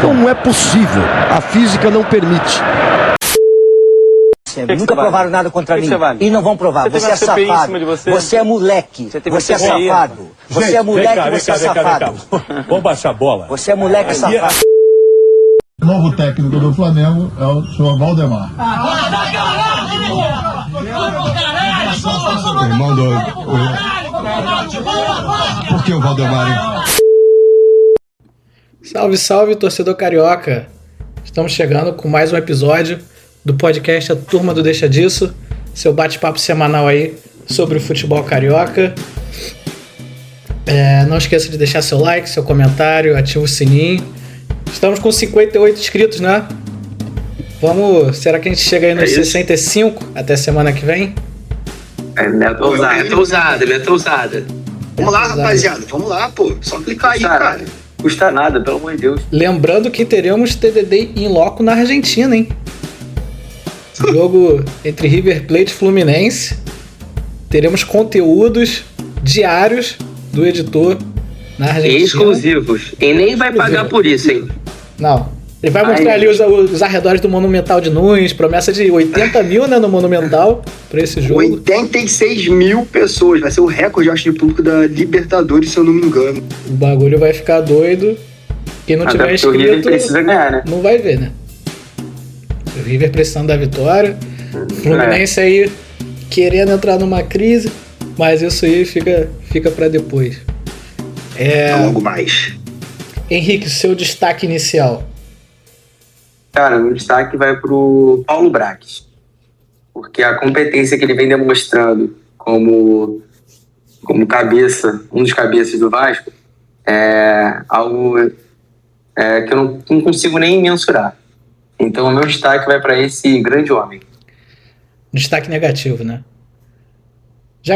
Não é possível. A física não permite. Nunca provaram nada contra mim. E não vão provar. Você é safado. Você é moleque. Você é safado. Você é moleque, você é safado. Vamos baixar a bola. Você é moleque safado. O novo técnico do Flamengo é o senhor Valdemar. Irmão do... Por que o Valdemar? Salve, salve, torcedor carioca. Estamos chegando com mais um episódio do podcast A Turma do Deixa Disso, seu bate-papo semanal aí sobre o futebol carioca. Não esqueça de deixar seu like, seu comentário, ativa o sininho. Estamos com 58 inscritos, né? Será que a gente chega aí nos 65 até semana que vem? Meta ousada. Vamos lá, rapaziada. Vamos lá, pô. Só clicar aí, cara. Custa nada, pelo amor de Deus. Lembrando que teremos TDD in loco na Argentina, hein? Jogo entre River Plate e Fluminense. Teremos conteúdos diários do editor na Argentina. Exclusivos. E nem vai pagar por isso, hein? Não. Ele vai mostrar ali os arredores do Monumental de Nunes, promessa de 80 mil, né, no Monumental, pra esse jogo. 86 mil pessoas, vai ser o recorde, acho, de público da Libertadores, se eu não me engano. O bagulho vai ficar doido. Quem não tiver inscrito, o River precisa ganhar, né? Não vai ver, né? O River precisando da vitória. O Fluminense aí querendo entrar numa crise, mas isso aí fica pra depois. Logo mais. Henrique, seu destaque inicial. Cara, o destaque vai pro Paulo Brax. Porque a competência que ele vem demonstrando como cabeça, um dos cabeças do Vasco, é algo que eu não consigo nem mensurar. Então o meu destaque vai para esse grande homem. Destaque negativo, né?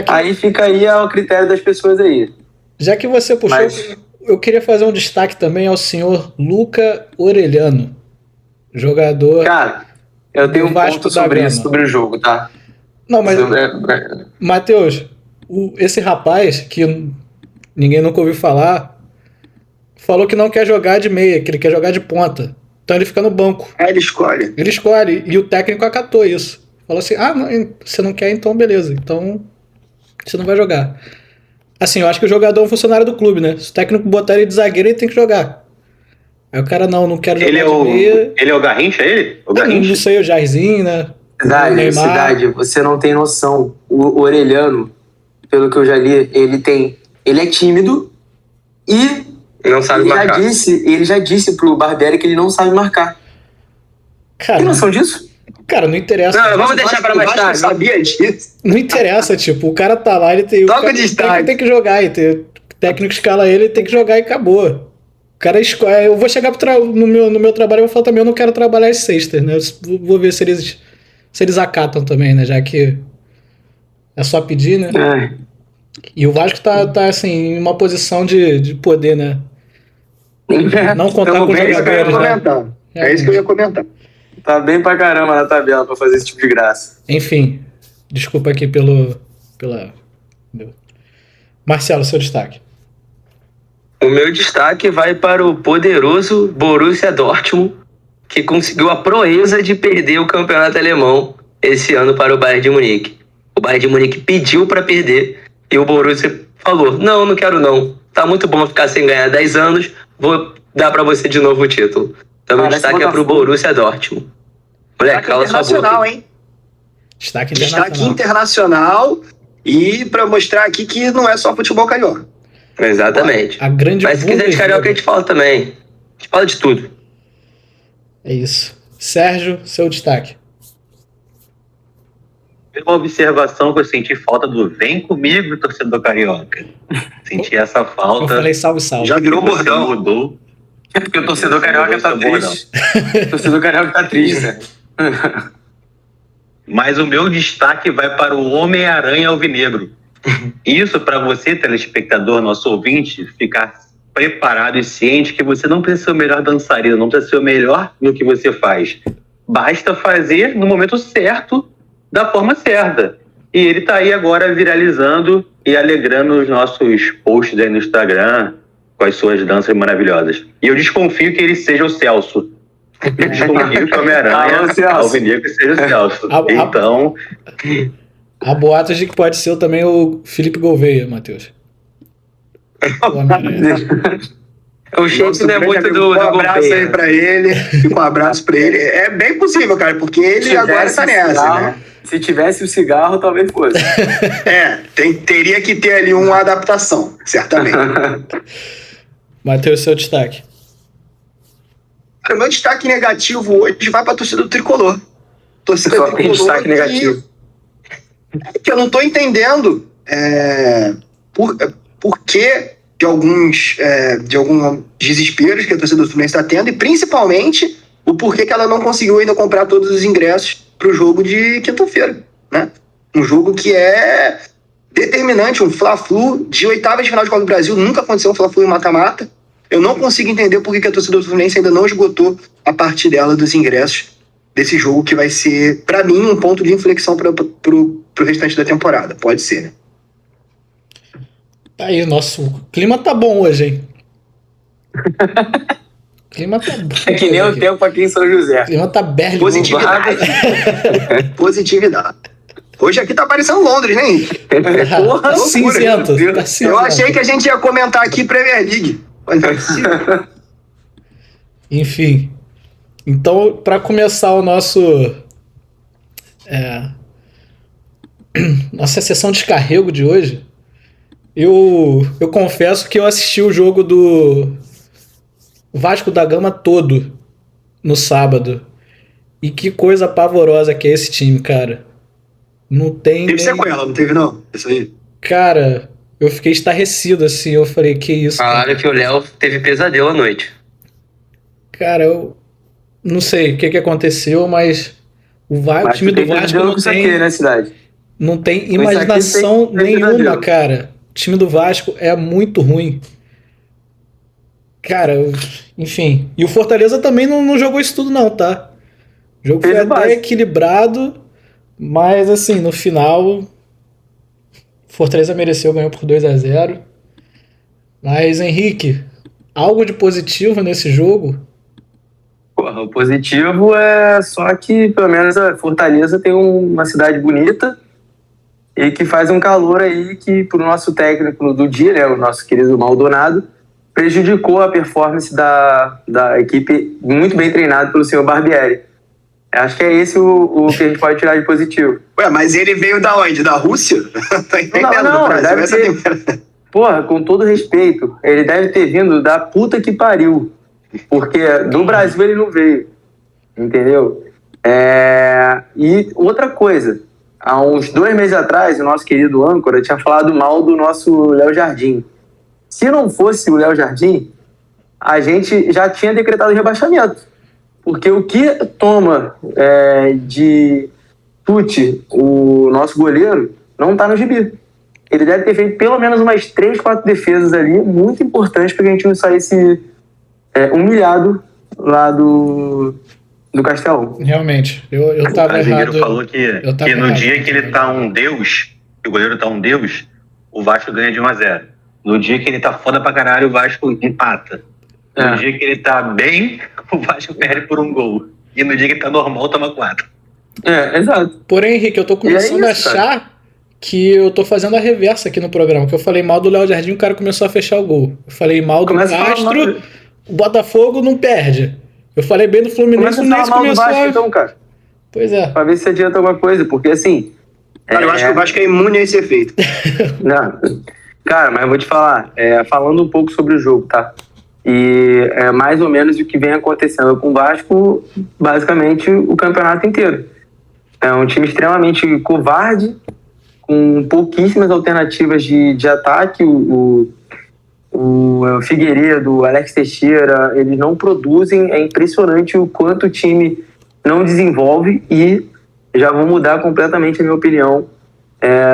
Aí fica aí ao critério das pessoas aí. Já que você puxou, eu queria fazer um destaque também ao senhor Luca Orellano. Jogador. Cara, eu tenho um ponto sobre isso, sobre o jogo, tá? Não, mas. Matheus, esse rapaz, que ninguém nunca ouviu falar, falou que não quer jogar de meia, que ele quer jogar de ponta. Então ele fica no banco. Ele escolhe. Ele escolhe. E o técnico acatou isso. Falou assim: não, você não quer, então beleza. Então você não vai jogar. Assim, eu acho que o jogador é um funcionário do clube, né? Se o técnico botar ele de zagueiro, ele tem que jogar. Aí o cara, não quero jogar de meia. Ele é o Garrincha, ele? Não sei, o Jairzinho, né? Cidade, você não tem noção. O Orellano, pelo que eu já li, ele é tímido e não sabe marcar. Ele já disse pro Barbieri que ele não sabe marcar. Cara, tem noção disso? Cara, não interessa. Não, vamos deixar pra mais tarde. Eu sabia disso. Não interessa, tipo, o cara tá lá, ele tem que jogar, o técnico escala ele tem que jogar e acabou. O cara escolhe. Eu vou chegar no meu trabalho e vou falar também, eu não quero trabalhar às sextas, né? Eu vou ver se eles acatam também, né? Já que é só pedir, né? E o Vasco tá assim, em uma posição de poder, né? Não contar com os jogadores, né? É isso que eu ia comentar. Tá bem pra caramba na tabela pra fazer esse tipo de graça. Enfim, desculpa aqui pela... Marcelo, seu destaque. O meu destaque vai para o poderoso Borussia Dortmund, que conseguiu a proeza de perder o campeonato alemão esse ano para o Bayern de Munique. O Bayern de Munique pediu para perder e o Borussia falou: não quero não. Tá muito bom ficar sem ganhar 10 anos, vou dar para você de novo o título. Então meu destaque é para o Borussia Dortmund. Moleque, cala sua boca. Hein? Destaque internacional e para mostrar aqui que não é só futebol carioca. Exatamente. Mas se quiser de carioca, a gente fala também. A gente fala de tudo. É isso. Sérgio, seu destaque. Uma observação que eu senti falta do vem comigo, torcedor carioca. Senti essa falta. Eu falei salve. Já virou bordão. Mudou. É porque o torcedor carioca tá triste. O torcedor carioca tá triste, né? Mas o meu destaque vai para o Homem-Aranha Alvinegro. Isso para você, telespectador, nosso ouvinte, ficar preparado e ciente que você não precisa ser o melhor dançarino, não precisa ser o melhor no que você faz. Basta fazer no momento certo, da forma certa. E ele tá aí agora viralizando e alegrando os nossos posts aí no Instagram, com as suas danças maravilhosas. E eu desconfio que ele seja o Celso. Eu desconfio que o Homem-Aranha alvinegro seja o Celso. Então... Há boatos de que pode ser também o Felipe Gouveia, Matheus. O shape não é muito do Um abraço aí pra ele. Um abraço pra ele. É bem possível, cara, porque ele agora tá nessa, né? Se tivesse o cigarro, talvez fosse. Teria que ter ali uma adaptação, certamente. Matheus, seu destaque. Cara, o meu destaque negativo hoje vai pra torcida do Tricolor. Torcida Só do tem Tricolor destaque negativo. que eu não tô entendendo por que de alguns desesperos que a torcida do Fluminense está tendo, e principalmente o porquê que ela não conseguiu ainda comprar todos os ingressos para o jogo de quinta-feira, né? Um jogo que é determinante, um Fla-Flu de oitavas de final de Copa do Brasil. Nunca aconteceu um Fla-Flu em mata-mata. Eu não consigo entender por que a torcida do Fluminense ainda não esgotou a parte dela dos ingressos desse jogo, que vai ser, para mim, um ponto de inflexão para o restante da temporada. Pode ser, né? Aí, nosso clima tá bom hoje, hein? O clima tá bom. É que nem o tempo aqui em São José. O clima tá berro. Positividade. Positividade. Hoje aqui tá parecendo Londres, né, Henrique? Porra, cinzento. Tá cinzento. Eu achei que a gente ia comentar aqui Premier League. Mas não é possível. Enfim. Então, para começar o nossa sessão de descarrego de hoje, eu confesso que eu assisti o jogo do Vasco da Gama todo no sábado. E que coisa pavorosa que é esse time, cara. Não tem... Teve sequela, não teve não? Isso aí. Cara, eu fiquei estarrecido assim. Eu falei, que isso, cara? Falaram que o Léo teve pesadelo à noite. Cara, eu não sei o que aconteceu, mas o time do Vasco não tem... Aqui, né, cidade? Não tem imaginação nenhuma, cara. O time do Vasco é muito ruim. Cara, enfim. E o Fortaleza também não jogou isso tudo não, tá? O jogo foi até equilibrado, mas assim, no final, Fortaleza mereceu, ganhou por 2-0. Mas, Henrique, algo de positivo nesse jogo? Porra, o positivo é só que, pelo menos, a Fortaleza tem uma cidade bonita e que faz um calor aí que, pro nosso técnico do dia, né, o nosso querido Maldonado, prejudicou a performance da equipe muito bem treinada pelo senhor Barbieri. Acho que é esse o que a gente pode tirar de positivo. Ué, mas ele veio da onde? Da Rússia? Tá entendendo? Não, deve ter... Porra, com todo respeito, ele deve ter vindo da puta que pariu. Porque do Brasil ele não veio. Entendeu? E outra coisa, há uns 2 meses atrás, o nosso querido âncora tinha falado mal do nosso Léo Jardim. Se não fosse o Léo Jardim, a gente já tinha decretado rebaixamento. Porque o que toma de chute o nosso goleiro não está no gibi. Ele deve ter feito pelo menos umas 3, 4 defesas ali, muito importantes para que a gente não saísse humilhado lá do Castelão. Realmente, eu tava errado. O falou que no dia que ele tá um deus, que o goleiro tá um deus, o Vasco ganha de 1-0. No dia que ele tá foda pra caralho, o Vasco empata. No dia que ele tá bem, o Vasco perde por 1 gol. E no dia que ele tá normal, toma 4. Exato. Porém, Henrique, eu tô começando a achar que eu tô fazendo a reversa aqui no programa. Que eu falei mal do Léo Jardim, o cara começou a fechar o gol. Eu falei mal do Castro, o Botafogo não perde. Eu falei bem do Fluminense, o Fluminense começou a... então, cara. Pois é. Pra ver se adianta alguma coisa, porque assim... Cara, eu acho que o Vasco é imune a esse efeito. Não. Cara, mas eu vou te falar, falando um pouco sobre o jogo, tá? E é mais ou menos o que vem acontecendo com o Vasco, basicamente, o campeonato inteiro. É um time extremamente covarde, com pouquíssimas alternativas de ataque. O Figueiredo, o Alex Teixeira, eles não produzem. É impressionante o quanto o time não desenvolve, e já vou mudar completamente a minha opinião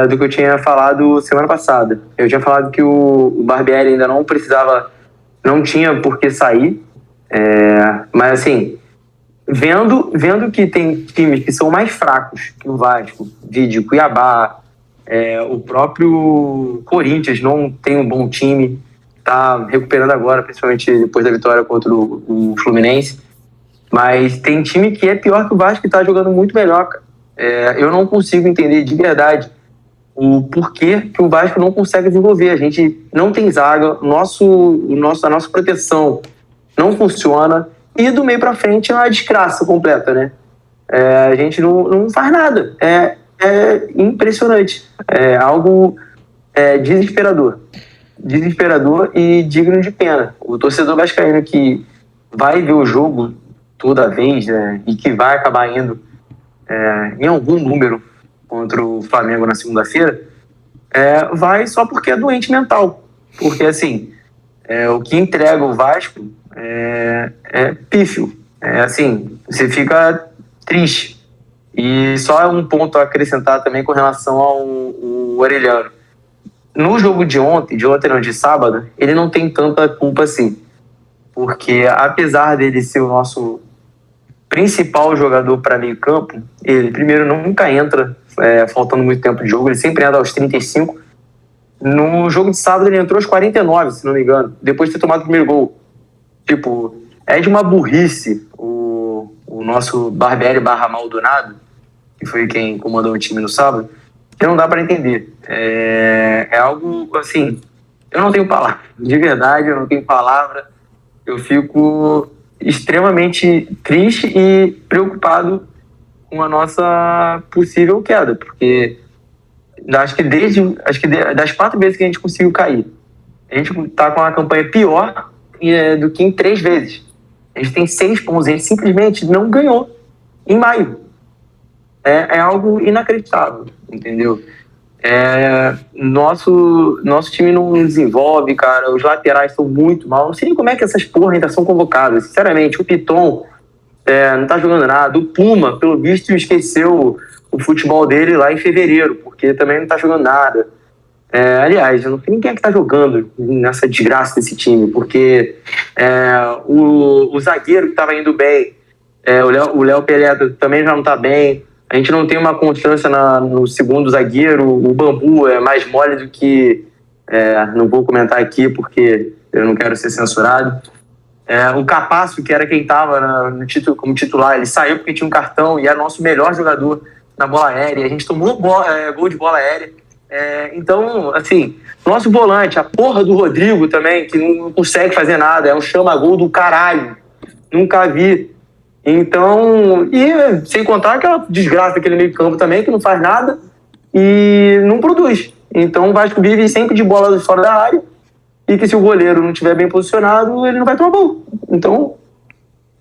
do que eu tinha falado semana passada. Eu tinha falado que o Barbieri ainda não tinha por que sair, mas assim, vendo que tem times que são mais fracos que o Vasco, de Cuiabá, o próprio Corinthians não tem um bom time, tá recuperando agora, principalmente depois da vitória contra o Fluminense. Mas tem time que é pior que o Vasco e tá jogando muito melhor, cara. Eu não consigo entender de verdade o porquê que o Vasco não consegue desenvolver. A gente não tem zaga, a nossa proteção não funciona e do meio pra frente é uma desgraça completa, né? A gente não faz nada. É impressionante. É algo desesperador e digno de pena. O torcedor vascaíno que vai ver o jogo toda vez, né, e que vai acabar indo em algum número contra o Flamengo na segunda-feira, vai só porque é doente mental. Porque, assim, o que entrega o Vasco é pífio. Assim, você fica triste. E só um ponto a acrescentar também com relação ao Orelhano. No jogo de sábado, ele não tem tanta culpa assim. Porque apesar dele ser o nosso principal jogador para meio campo, ele primeiro nunca entra faltando muito tempo de jogo, ele sempre entra aos 35. No jogo de sábado ele entrou aos 49, se não me engano, depois de ter tomado o primeiro gol. Tipo, é de uma burrice o nosso Barbieri /Maldonado, que foi quem comandou o time no sábado, que não dá para entender. É algo, assim, eu não tenho palavra, de verdade, eu não tenho palavra. Eu fico extremamente triste e preocupado com a nossa possível queda, porque acho que das 4 vezes que a gente conseguiu cair, a gente está com uma campanha pior do que em 3 vezes. A gente tem 6 pontos, a gente simplesmente não ganhou em maio. É algo inacreditável, entendeu? Nosso time não desenvolve, cara. Os laterais são muito mal. Não sei nem como é que essas porra ainda são convocadas. Sinceramente, o Piton não tá jogando nada. O Puma, pelo visto, esqueceu o futebol dele lá em fevereiro, porque também não tá jogando nada. Aliás, eu não sei nem quem é que tá jogando nessa desgraça desse time, porque o zagueiro que tava indo bem, o Léo Pelé também já não tá bem. A gente não tem uma constância no segundo zagueiro. O Bambu é mais mole do que... não vou comentar aqui porque eu não quero ser censurado. O Capasso, que era quem estava como titular, ele saiu porque tinha um cartão e era nosso melhor jogador na bola aérea. A gente tomou gol de bola aérea. Então, assim, nosso volante, a porra do Rodrigo também, que não consegue fazer nada, é um chama-gol do caralho. Nunca vi. Então, e sem contar aquela desgraça daquele meio campo também, que não faz nada e não produz. Então o Vasco vive sempre de bola fora da área e que se o goleiro não estiver bem posicionado, ele não vai tomar gol. Então...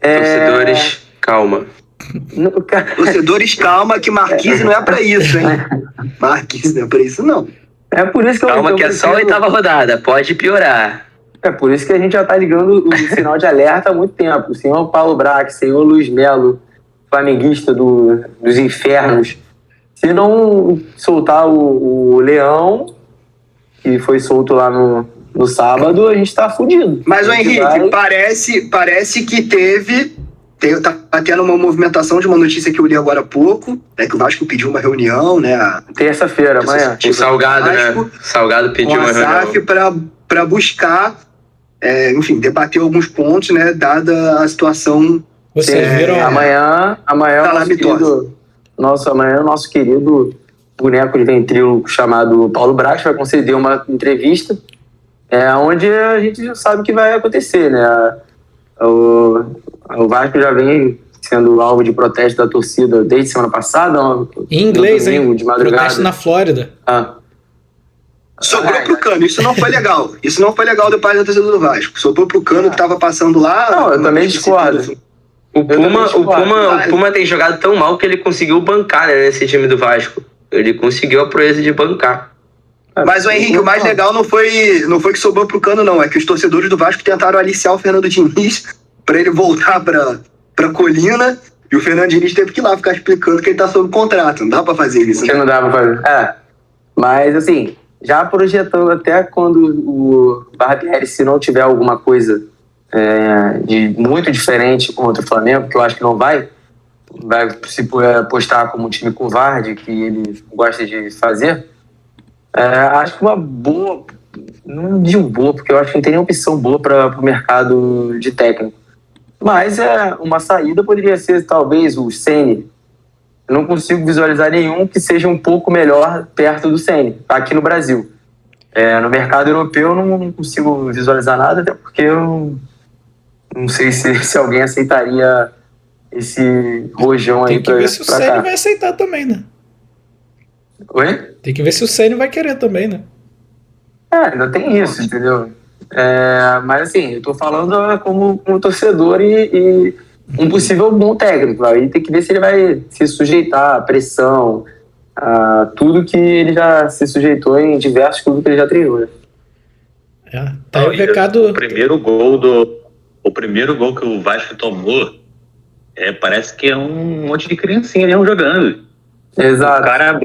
Torcedores, calma. Torcedores, calma, que Marquise não é pra isso, hein? Marquise não é pra isso, não. É por isso que calma, que é só a 8ª rodada, pode piorar. É por isso que a gente já tá ligando o sinal de alerta há muito tempo. O senhor Paulo Brax, o senhor Luiz Melo, flamenguista dos infernos, se não soltar o Leão, que foi solto lá no sábado, a gente tá fudido. Mas, o Henrique, parece que tá tendo uma movimentação de uma notícia que eu li agora há pouco, que o Vasco pediu uma reunião, né? Terça-feira, amanhã. O Salgado, né? Salgado pediu uma reunião. Para buscar, enfim, debater alguns pontos, né? Dada a situação. Vocês viram? Amanhã o nosso querido boneco de ventríloco chamado Paulo Brax vai conceder uma entrevista onde a gente já sabe o que vai acontecer, né? O Vasco já vem sendo alvo de protesto da torcida desde semana passada. Em inglês, domingo, de madrugada. Protesto na Flórida. Sobrou pro Cano, isso não foi legal. Isso não foi legal do pai da torcida do Vasco. Sobrou pro Cano que tava passando lá. Não, eu também discordo. O Puma tem jogado tão mal que ele conseguiu bancar, né, nesse time do Vasco. Ele conseguiu a proeza de bancar. Mas, o Henrique, o mais legal não foi que sobrou pro Cano, não. É que os torcedores do Vasco tentaram aliciar o Fernando Diniz pra ele voltar pra Colina. E o Fernando Diniz teve que ir lá ficar explicando que ele tá sob contrato. Não dá pra fazer isso. Não dá pra fazer. Mas, assim, já projetando até quando o Barbieri, se não tiver alguma coisa de muito diferente contra o Flamengo, que eu acho que não vai se postar como um time covarde que ele gosta de fazer, acho que uma boa não digo boa, porque eu acho que não tem nenhuma opção boa para o mercado de técnico. Mas uma saída poderia ser talvez o Ceni. Eu não consigo visualizar nenhum que seja um pouco melhor perto do Ceni, aqui no Brasil. No mercado europeu eu não consigo visualizar nada, até porque eu não sei se alguém aceitaria esse rojão aí. Tem que ver se o Ceni vai aceitar também, né? Oi? Tem que ver se o Ceni vai querer também, né? Ainda tem isso, entendeu? Mas assim, eu tô falando como torcedor e um possível bom técnico. Aí tem que ver se ele vai se sujeitar à pressão, a tudo que ele já se sujeitou em diversos clubes que ele já treinou. Né? Tá aí o recado. O primeiro gol que o Vasco tomou, parece que é um monte de criancinha ali jogando. Exato. O cara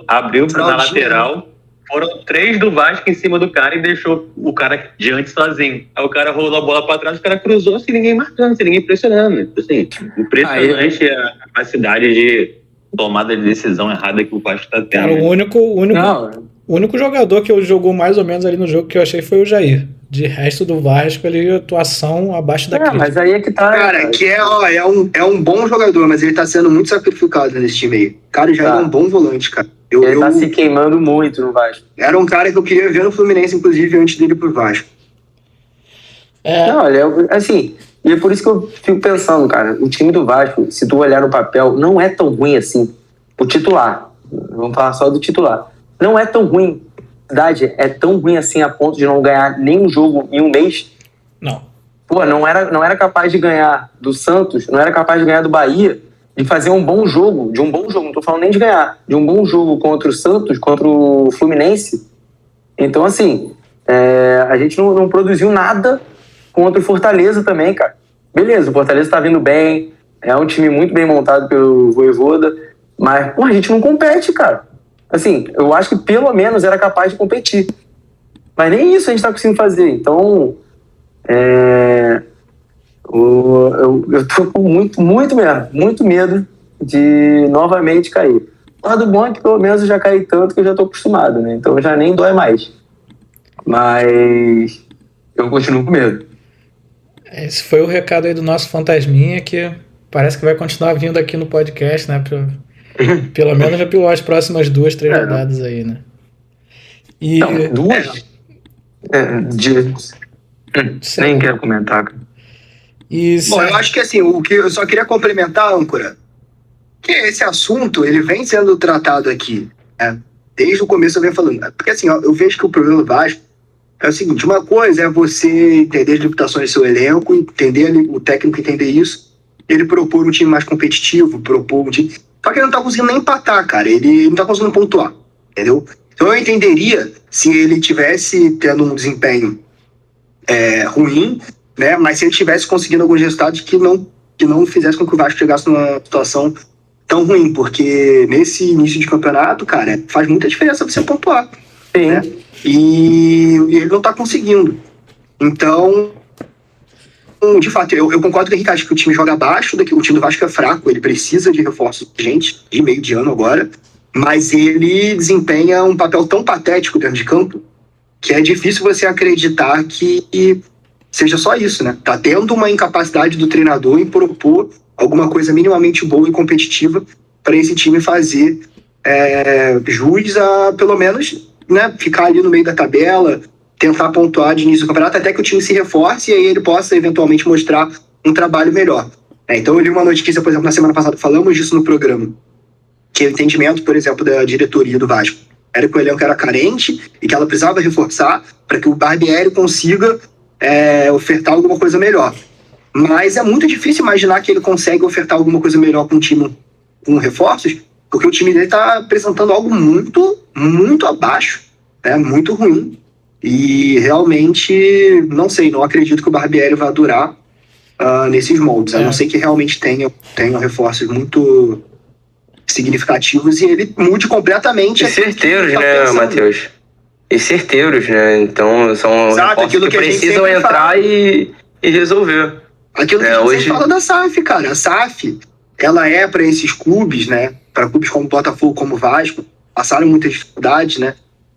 abriu na lateral. Foram 3 do Vasco em cima do cara e deixou o cara diante sozinho. Aí o cara rolou a bola pra trás, o cara cruzou sem ninguém marcando, sem ninguém pressionando. Assim, impressionante a capacidade de tomada de decisão errada que o Vasco tá tendo. Cara, o único jogador que jogou mais ou menos ali no jogo que eu achei foi o Jair. De resto do Vasco, ele atuação abaixo da crítica. Mas aí é que tá... Cara, que é um bom jogador, mas ele tá sendo muito sacrificado nesse time aí. Cara, já é um bom volante, cara. Ele tá se queimando muito no Vasco. Era um cara que eu queria ver no Fluminense, inclusive, antes dele pro Vasco. Não, assim, e é por isso que eu fico pensando, cara, o time do Vasco, se tu olhar no papel, não é tão ruim assim. O titular, vamos falar só do titular, não é tão ruim. A verdade é tão ruim assim a ponto de não ganhar nenhum jogo em um mês? Não. Pô, não era capaz de ganhar do Santos, não era capaz de ganhar do Bahia, de fazer um bom jogo, não tô falando nem de ganhar, de um bom jogo contra o Santos, contra o Fluminense. Então, assim, a gente não produziu nada contra o Fortaleza também, cara. Beleza, o Fortaleza tá vindo bem, é um time muito bem montado pelo Vojvoda, mas, pô, a gente não compete, cara. Assim, eu acho que pelo menos era capaz de competir. Mas nem isso a gente tá conseguindo fazer. Então, eu tô com muito medo de novamente cair. O lado bom é que pelo menos eu já caí tanto que eu já tô acostumado, né? Então já nem dói mais. Mas eu continuo com medo. Esse foi o recado aí do nosso fantasminha, que parece que vai continuar vindo aqui no podcast, né? Pelo menos pelas próximas 2, 3 rodadas aí, né? E... Não, 2? Nem quero comentar, cara. Bom, eu acho que assim, o que eu só queria complementar, âncora, que esse assunto, ele vem sendo tratado aqui, né? Desde o começo eu venho falando. Porque assim, eu vejo que o problema do Vasco é o seguinte, uma coisa é você entender as limitações do seu elenco, entender o técnico entender isso, ele propor um time mais competitivo, propor um time... Só que ele não tá conseguindo nem empatar, cara, ele não tá conseguindo pontuar, entendeu? Então eu entenderia se ele tivesse tendo um desempenho ruim, né? Mas se ele tivesse conseguindo alguns resultados que não fizesse com que o Vasco chegasse numa situação tão ruim, porque nesse início de campeonato, cara, faz muita diferença você pontuar. Sim. Né? E ele não tá conseguindo. Então, de fato, eu concordo com o Henrique, acho que o time joga abaixo, o time do Vasco é fraco, ele precisa de reforços urgentes, de meio de ano agora, mas ele desempenha um papel tão patético dentro de campo que é difícil você acreditar que seja só isso, né? Tá tendo uma incapacidade do treinador em propor alguma coisa minimamente boa e competitiva para esse time fazer jus a, pelo menos, né, ficar ali no meio da tabela, tentar pontuar de início do campeonato, até que o time se reforce e aí ele possa eventualmente mostrar um trabalho melhor. Então eu li uma notícia, por exemplo, na semana passada, falamos disso no programa, que o entendimento, por exemplo, da diretoria do Vasco era que o elenco era carente e que ela precisava reforçar para que o Barbieri consiga ofertar alguma coisa melhor. Mas é muito difícil imaginar que ele consegue ofertar alguma coisa melhor com um time com reforços, porque o time dele está apresentando algo muito, muito abaixo, né? Muito ruim. E realmente, não acredito que o Barbieri vá durar nesses moldes. A não ser que realmente tenham reforços muito significativos e ele mude completamente. E certeiros, né, Matheus? E certeiros, né? Então são reforços que precisam entrar e resolver. Aquilo que a gente sempre fala da SAF, cara. A SAF, ela é para esses clubes, né? Para clubes como Botafogo, como Vasco, passaram muitas dificuldades, né?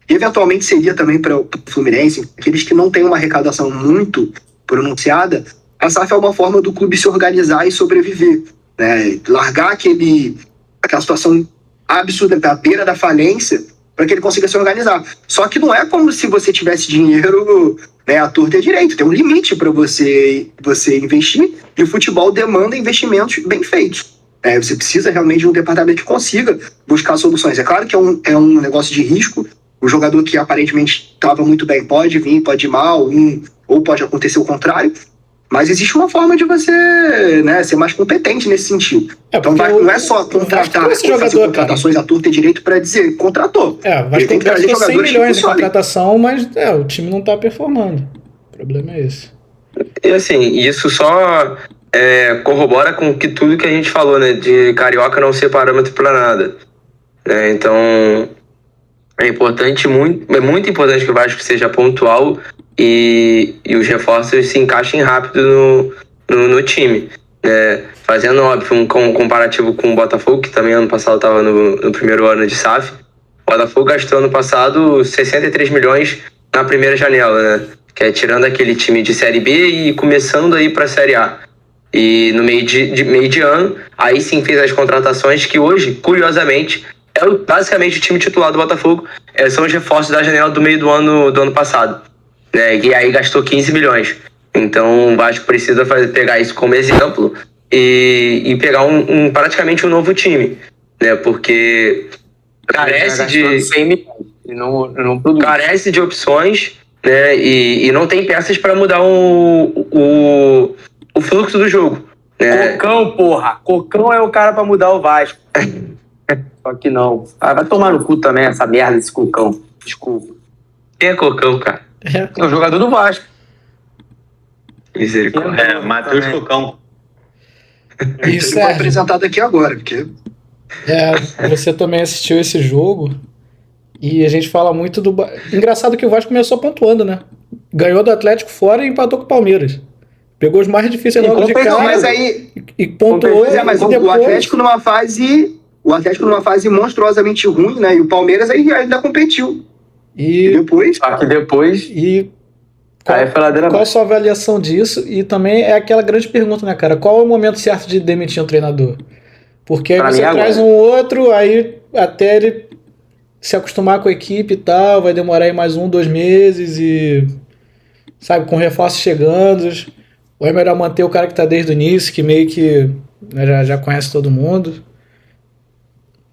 e eventualmente seria também para o Fluminense, aqueles que não têm uma arrecadação muito pronunciada, a SAF é uma forma do clube se organizar e sobreviver, né? Largar aquela situação absurda, à beira da falência, para que ele consiga se organizar. Só que não é como se você tivesse dinheiro, né, à torta e à direita. Tem um limite para você investir, e o futebol demanda investimentos bem feitos. Você precisa realmente de um departamento que consiga buscar soluções. É claro que é um negócio de risco. O jogador que aparentemente estava muito bem pode vir, pode ir mal, ou pode acontecer o contrário. Mas existe uma forma de você, né, ser mais competente nesse sentido. Então não é só contratar, fazer contratações à torta e direito para dizer, contratou. Vai ter que trazer 100 milhões de contratação, mas o time não está performando. O problema é esse. E assim, isso só corrobora com tudo que a gente falou, né, de Carioca não ser parâmetro para nada. Então, é muito importante que o Vasco seja pontual e os reforços se encaixem rápido no time. Fazendo, óbvio, um comparativo com o Botafogo, que também ano passado estava no primeiro ano de SAF. O Botafogo gastou ano passado 63 milhões na primeira janela, né? Que é tirando aquele time de Série B e começando a ir para a Série A. E no meio de ano, aí sim fez as contratações que hoje, curiosamente, basicamente o time titular do Botafogo são os reforços da janela do meio do ano passado. E aí gastou 15 milhões. Então o Vasco precisa pegar isso como exemplo e pegar praticamente um novo time, né? Porque carece de 100 milhões e não produz. Carece de opções, né? E não tem peças para mudar o fluxo do jogo, né? Cocão, porra! Cocão é o cara para mudar o Vasco. Só que não. Vai tomar no cu também essa merda desse Cocão. Desculpa. Quem é Cocão, cara? É o jogador do Vasco. Misericórdia. Matheus Cocão. Isso foi apresentado aqui agora, porque... você também assistiu esse jogo e a gente fala muito do... Engraçado que o Vasco começou pontuando, né? Ganhou do Atlético fora e empatou com o Palmeiras. Pegou os mais difíceis logo de casa, mas aí, e pontuou. Mas e depois... o Atlético numa fase monstruosamente ruim, né? E o Palmeiras ainda competiu. E depois... Só que depois... Qual a sua avaliação disso? E também é aquela grande pergunta, né, cara? Qual é o momento certo de demitir um treinador? Porque aí você traz um outro, aí até ele se acostumar com a equipe e tal, vai demorar aí mais 1-2 meses e... Sabe, com reforços chegando... Ou é melhor manter o cara que tá desde o início, que meio que, né, já conhece todo mundo?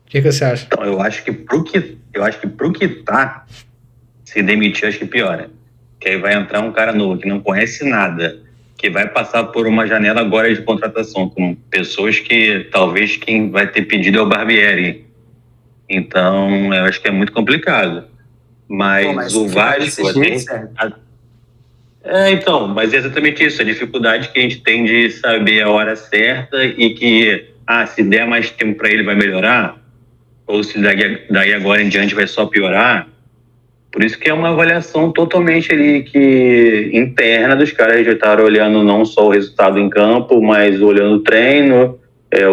O que você acha? Então, eu acho que pro que tá, se demitir, acho que piora. Que aí vai entrar um cara novo que não conhece nada, que vai passar por uma janela agora de contratação, com pessoas que talvez quem vai ter pedido é o Barbieri. Então, eu acho que é muito complicado. Mas o Vasco... Então, mas é exatamente isso, a dificuldade que a gente tem de saber a hora certa e que, se der mais tempo para ele vai melhorar, ou se daí agora em diante vai só piorar. Por isso que é uma avaliação totalmente ali interna dos caras de estar olhando não só o resultado em campo, mas olhando o treino,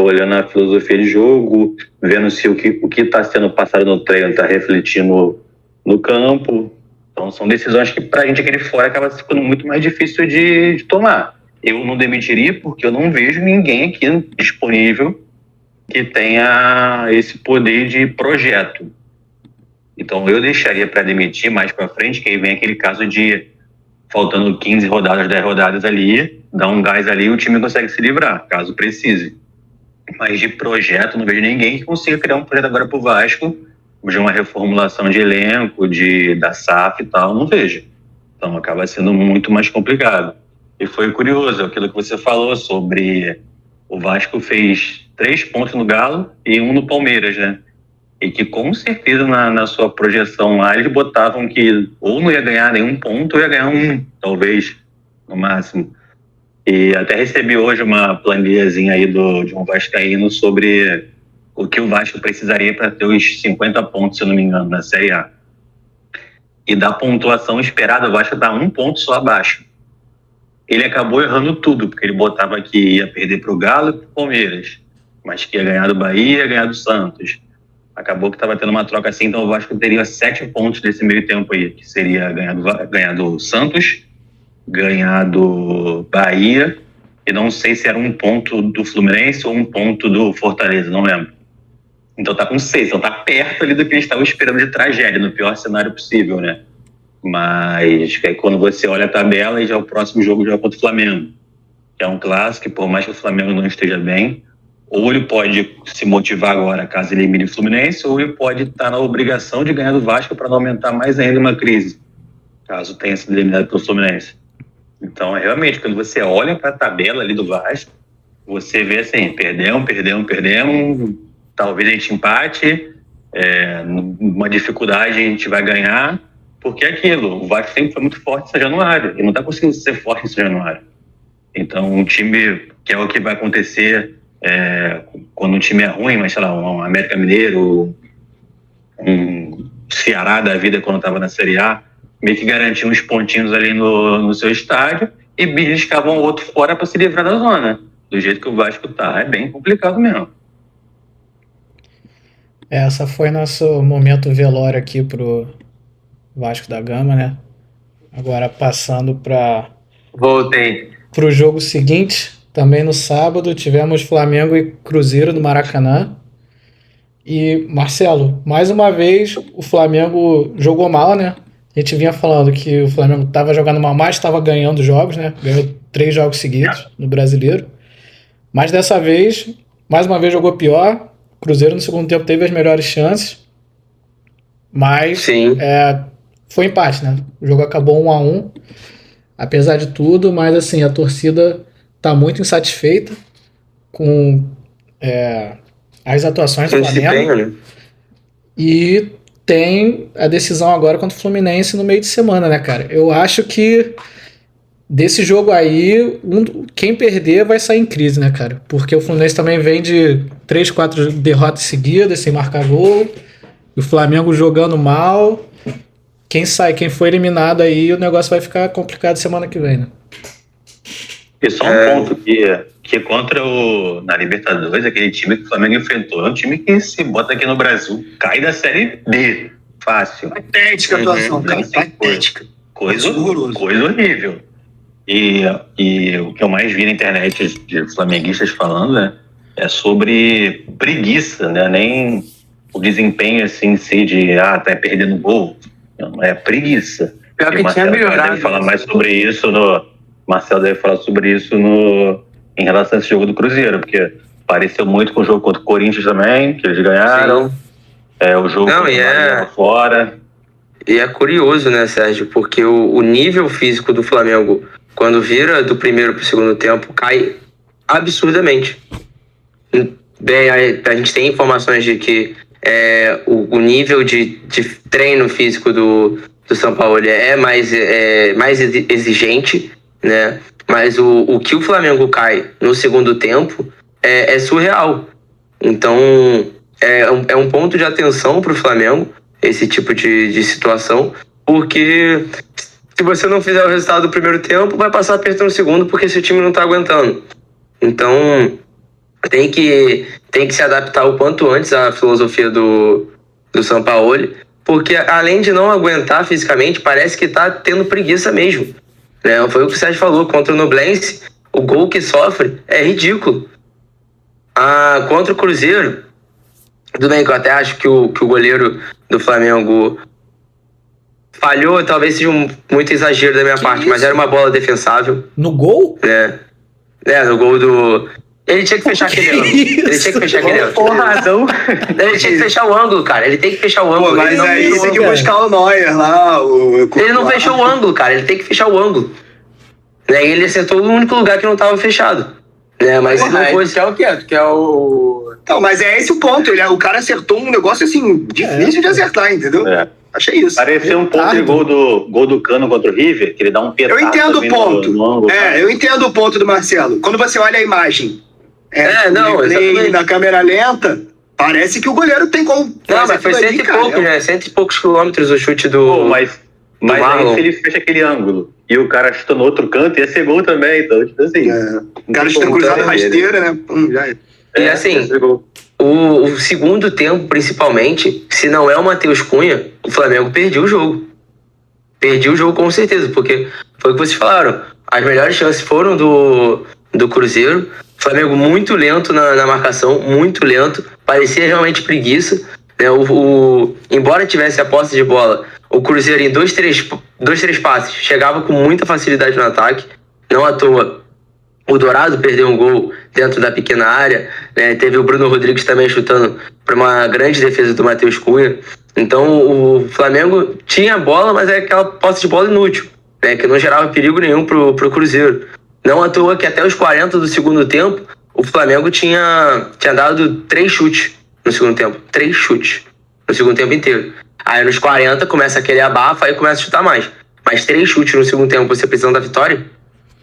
olhando a filosofia de jogo, vendo se o que está sendo passado no treino está refletindo no campo. Então são decisões que pra gente aqui de fora acaba ficando muito mais difícil de tomar. Eu não demitiria porque eu não vejo ninguém aqui disponível que tenha esse poder de projeto. Então eu deixaria para demitir mais para frente, que aí vem aquele caso de faltando 15 rodadas, 10 rodadas ali, dá um gás ali e o time consegue se livrar, caso precise. Mas de projeto, não vejo ninguém que consiga criar um projeto agora pro Vasco, de uma reformulação de elenco, da SAF e tal, não vejo. Então acaba sendo muito mais complicado. E foi curioso aquilo que você falou sobre o Vasco fez 3 pontos no Galo e 1 no Palmeiras, né? E que com certeza na sua projeção lá eles botavam que ou não ia ganhar nenhum ponto ou ia ganhar 1, talvez, no máximo. E até recebi hoje uma planilhazinha aí de um vascaíno sobre o que o Vasco precisaria para ter os 50 pontos, se eu não me engano, na Série A. E da pontuação esperada, o Vasco está 1 ponto só abaixo. Ele acabou errando tudo, porque ele botava que ia perder para o Galo e para o Palmeiras, mas que ia ganhar do Bahia, ia ganhar do Santos. Acabou que estava tendo uma troca assim, então o Vasco teria 7 pontos desse meio tempo aí, que seria ganhar do Santos, ganhar do Bahia, e não sei se era um ponto do Fluminense ou um ponto do Fortaleza, não lembro. Então tá com 6, então tá perto ali do que eles estavam esperando de tragédia, no pior cenário possível, né? Mas aí quando você olha a tabela, e já o próximo jogo já é contra o Flamengo, que é um clássico, e por mais que o Flamengo não esteja bem, ou ele pode se motivar agora caso ele elimine o Fluminense, ou ele pode estar na obrigação de ganhar do Vasco para não aumentar mais ainda uma crise, caso tenha sido eliminado pelo Fluminense. Então, realmente, quando você olha para a tabela ali do Vasco, você vê assim, perdemos, talvez a gente empate, uma dificuldade a gente vai ganhar, porque é aquilo, o Vasco sempre foi muito forte em São Januário, e não está conseguindo ser forte em São Januário. Então, um time, que é o que vai acontecer quando um time é ruim, mas sei lá, um América Mineiro, um Ceará da vida quando estava na Série A, meio que garantia uns pontinhos ali no seu estádio e beliscavam o outro fora para se livrar da zona. Do jeito que o Vasco tá, é bem complicado mesmo. Essa foi nosso momento velório aqui pro Vasco da Gama, né? Agora passando para o jogo seguinte, também no sábado, tivemos Flamengo e Cruzeiro no Maracanã. E, Marcelo, mais uma vez o Flamengo jogou mal, né? A gente vinha falando que o Flamengo estava jogando mal, mas estava ganhando jogos, né? Ganhou 3 jogos seguidos no Brasileiro. Mas dessa vez, mais uma vez jogou pior. O Cruzeiro no segundo tempo teve as melhores chances. Mas foi empate, né? O jogo acabou 1-1. Apesar de tudo, mas assim, a torcida está muito insatisfeita com as atuações do Flamengo. Né? E tem a decisão agora contra o Fluminense no meio de semana, né, cara? Eu acho que desse jogo aí, quem perder vai sair em crise, né, cara? Porque o Fluminense também vem de 3, 4 derrotas seguidas, sem marcar gol. E o Flamengo jogando mal. Quem for eliminado aí, o negócio vai ficar complicado semana que vem, né? E só um ponto que contra na Libertadores, aquele time que o Flamengo enfrentou, é um time que se bota aqui no Brasil, cai da Série D, fácil. Patética a atuação, cara, patética. Coisa horrível. E o que eu mais vi na internet de flamenguistas falando, né, é sobre preguiça, né, nem o desempenho assim em si de, tá perdendo gol, não, é preguiça. Pior que tinha melhorado. Deve falar mais sobre isso Marcelo deve falar sobre isso em relação a esse jogo do Cruzeiro, porque pareceu muito com o jogo contra o Corinthians também, que eles ganharam. Sim. O jogo contra o Bahia fora. E é curioso, né, Sérgio, porque o nível físico do Flamengo, quando vira do primeiro para o segundo tempo, cai absurdamente. Bem, a gente tem informações de que o nível de treino físico do São Paulo é mais exigente, né? Mas o que o Flamengo cai no segundo tempo é surreal. Então é um ponto de atenção para o Flamengo, esse tipo de situação, porque se você não fizer o resultado do primeiro tempo, vai passar aperto no segundo, porque esse time não está aguentando. Então tem que se adaptar o quanto antes à filosofia do Sampaoli, porque além de não aguentar fisicamente, parece que está tendo preguiça mesmo. Foi o que o Sérgio falou, contra o Nublense, o gol que sofre é ridículo. Contra o Cruzeiro, tudo bem que eu até acho que o goleiro do Flamengo falhou, talvez seja muito exagero da minha parte, mas era uma bola defensável. No gol? No gol do... Ele tinha que fechar aquele ângulo. Ele tinha que fechar aquele ângulo. Por razão. Ele tinha que fechar o ângulo, cara. Ele tem que fechar o ângulo. Pô, mas aí você tem que buscar o Neuer lá. Ele não fechou o ângulo, cara. Ele tem que fechar o ângulo. E ele acertou o único lugar que não estava fechado. Mas não foi... Que é o quê? Que é o... Não, mas é esse o ponto. O cara acertou um negócio assim, difícil de acertar, entendeu? Achei isso. Pareceu um ponto de gol do Cano contra o River, que ele dá um pedaço. Eu entendo o ponto. Eu entendo o ponto do Marcelo. Quando você olha a imagem, na câmera lenta, parece que o goleiro tem como... Não, mas foi 100 e pouco, né? 100 e poucos quilômetros o chute do... Mas aí se ele fecha aquele ângulo e o cara chuta no outro canto, ia ser gol também, então, tipo assim... O cara chuta cruzado rasteira, né? Já é. E assim, o segundo tempo, principalmente, se não é o Matheus Cunha, o Flamengo perdeu o jogo. Perdi o jogo com certeza, porque foi o que vocês falaram. As melhores chances foram do Cruzeiro. Flamengo muito lento na marcação, muito lento. Parecia realmente preguiça. Né? Embora tivesse a posse de bola, o Cruzeiro em dois, três passes chegava com muita facilidade no ataque. Não à toa, o Dourado perdeu um gol dentro da pequena área. Né? Teve o Bruno Rodrigues também chutando para uma grande defesa do Matheus Cunha. Então o Flamengo tinha a bola, mas é aquela posse de bola inútil, né? Que não gerava perigo nenhum pro Cruzeiro. Não à toa que até os 40 do segundo tempo, o Flamengo tinha dado 3 chutes no segundo tempo. 3 chutes no segundo tempo inteiro. Aí nos 40 começa aquele abafa, aí começa a chutar mais. Mas 3 chutes no segundo tempo, você precisando da vitória,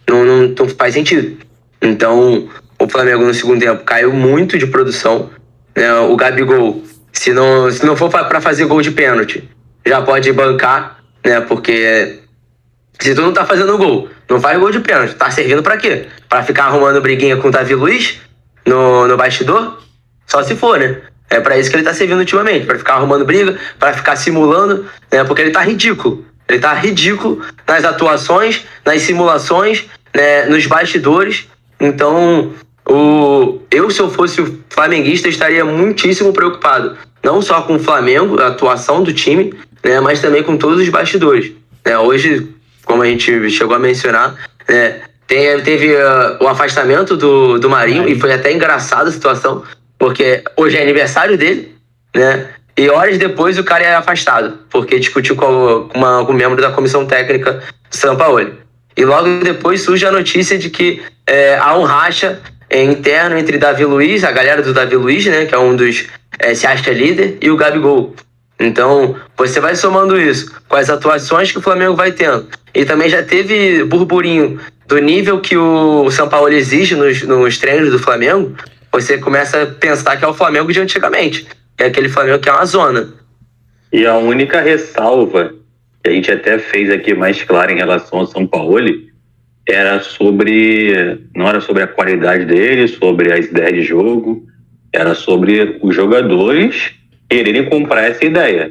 não faz sentido. Então o Flamengo no segundo tempo caiu muito de produção. Né? O Gabigol, se não for para fazer gol de pênalti, já pode bancar, né? Porque se tu não tá fazendo gol, não faz gol de pênalti, tá servindo pra quê? Pra ficar arrumando briguinha com o Davi Luiz no bastidor? Só se for, né? É pra isso que ele tá servindo ultimamente, pra ficar arrumando briga, pra ficar simulando, né? Porque ele tá ridículo. Ele tá ridículo nas atuações, nas simulações, né? Nos bastidores. Então, se eu fosse o flamenguista, estaria muitíssimo preocupado. Não só com o Flamengo, a atuação do time, né? Mas também com todos os bastidores. Né? Hoje, como a gente chegou a mencionar, né? Teve o afastamento do Marinho, e foi até engraçada a situação, porque hoje é aniversário dele, né? E horas depois o cara é afastado, porque discutiu com um membro da comissão técnica do São Paulo. E logo depois surge a notícia de que há um racha interno entre Davi Luiz, a galera do Davi Luiz, né? Que é um dos se acha líder, e o Gabigol. Então, você vai somando isso com as atuações que o Flamengo vai tendo. E também já teve burburinho do nível que o São Paulo exige nos treinos do Flamengo. Você começa a pensar que é o Flamengo de antigamente. É aquele Flamengo que é uma zona. E a única ressalva que a gente até fez aqui mais clara em relação ao São Paulo não era sobre a qualidade dele, sobre as ideias de jogo, era sobre os jogadores quererem comprar essa ideia.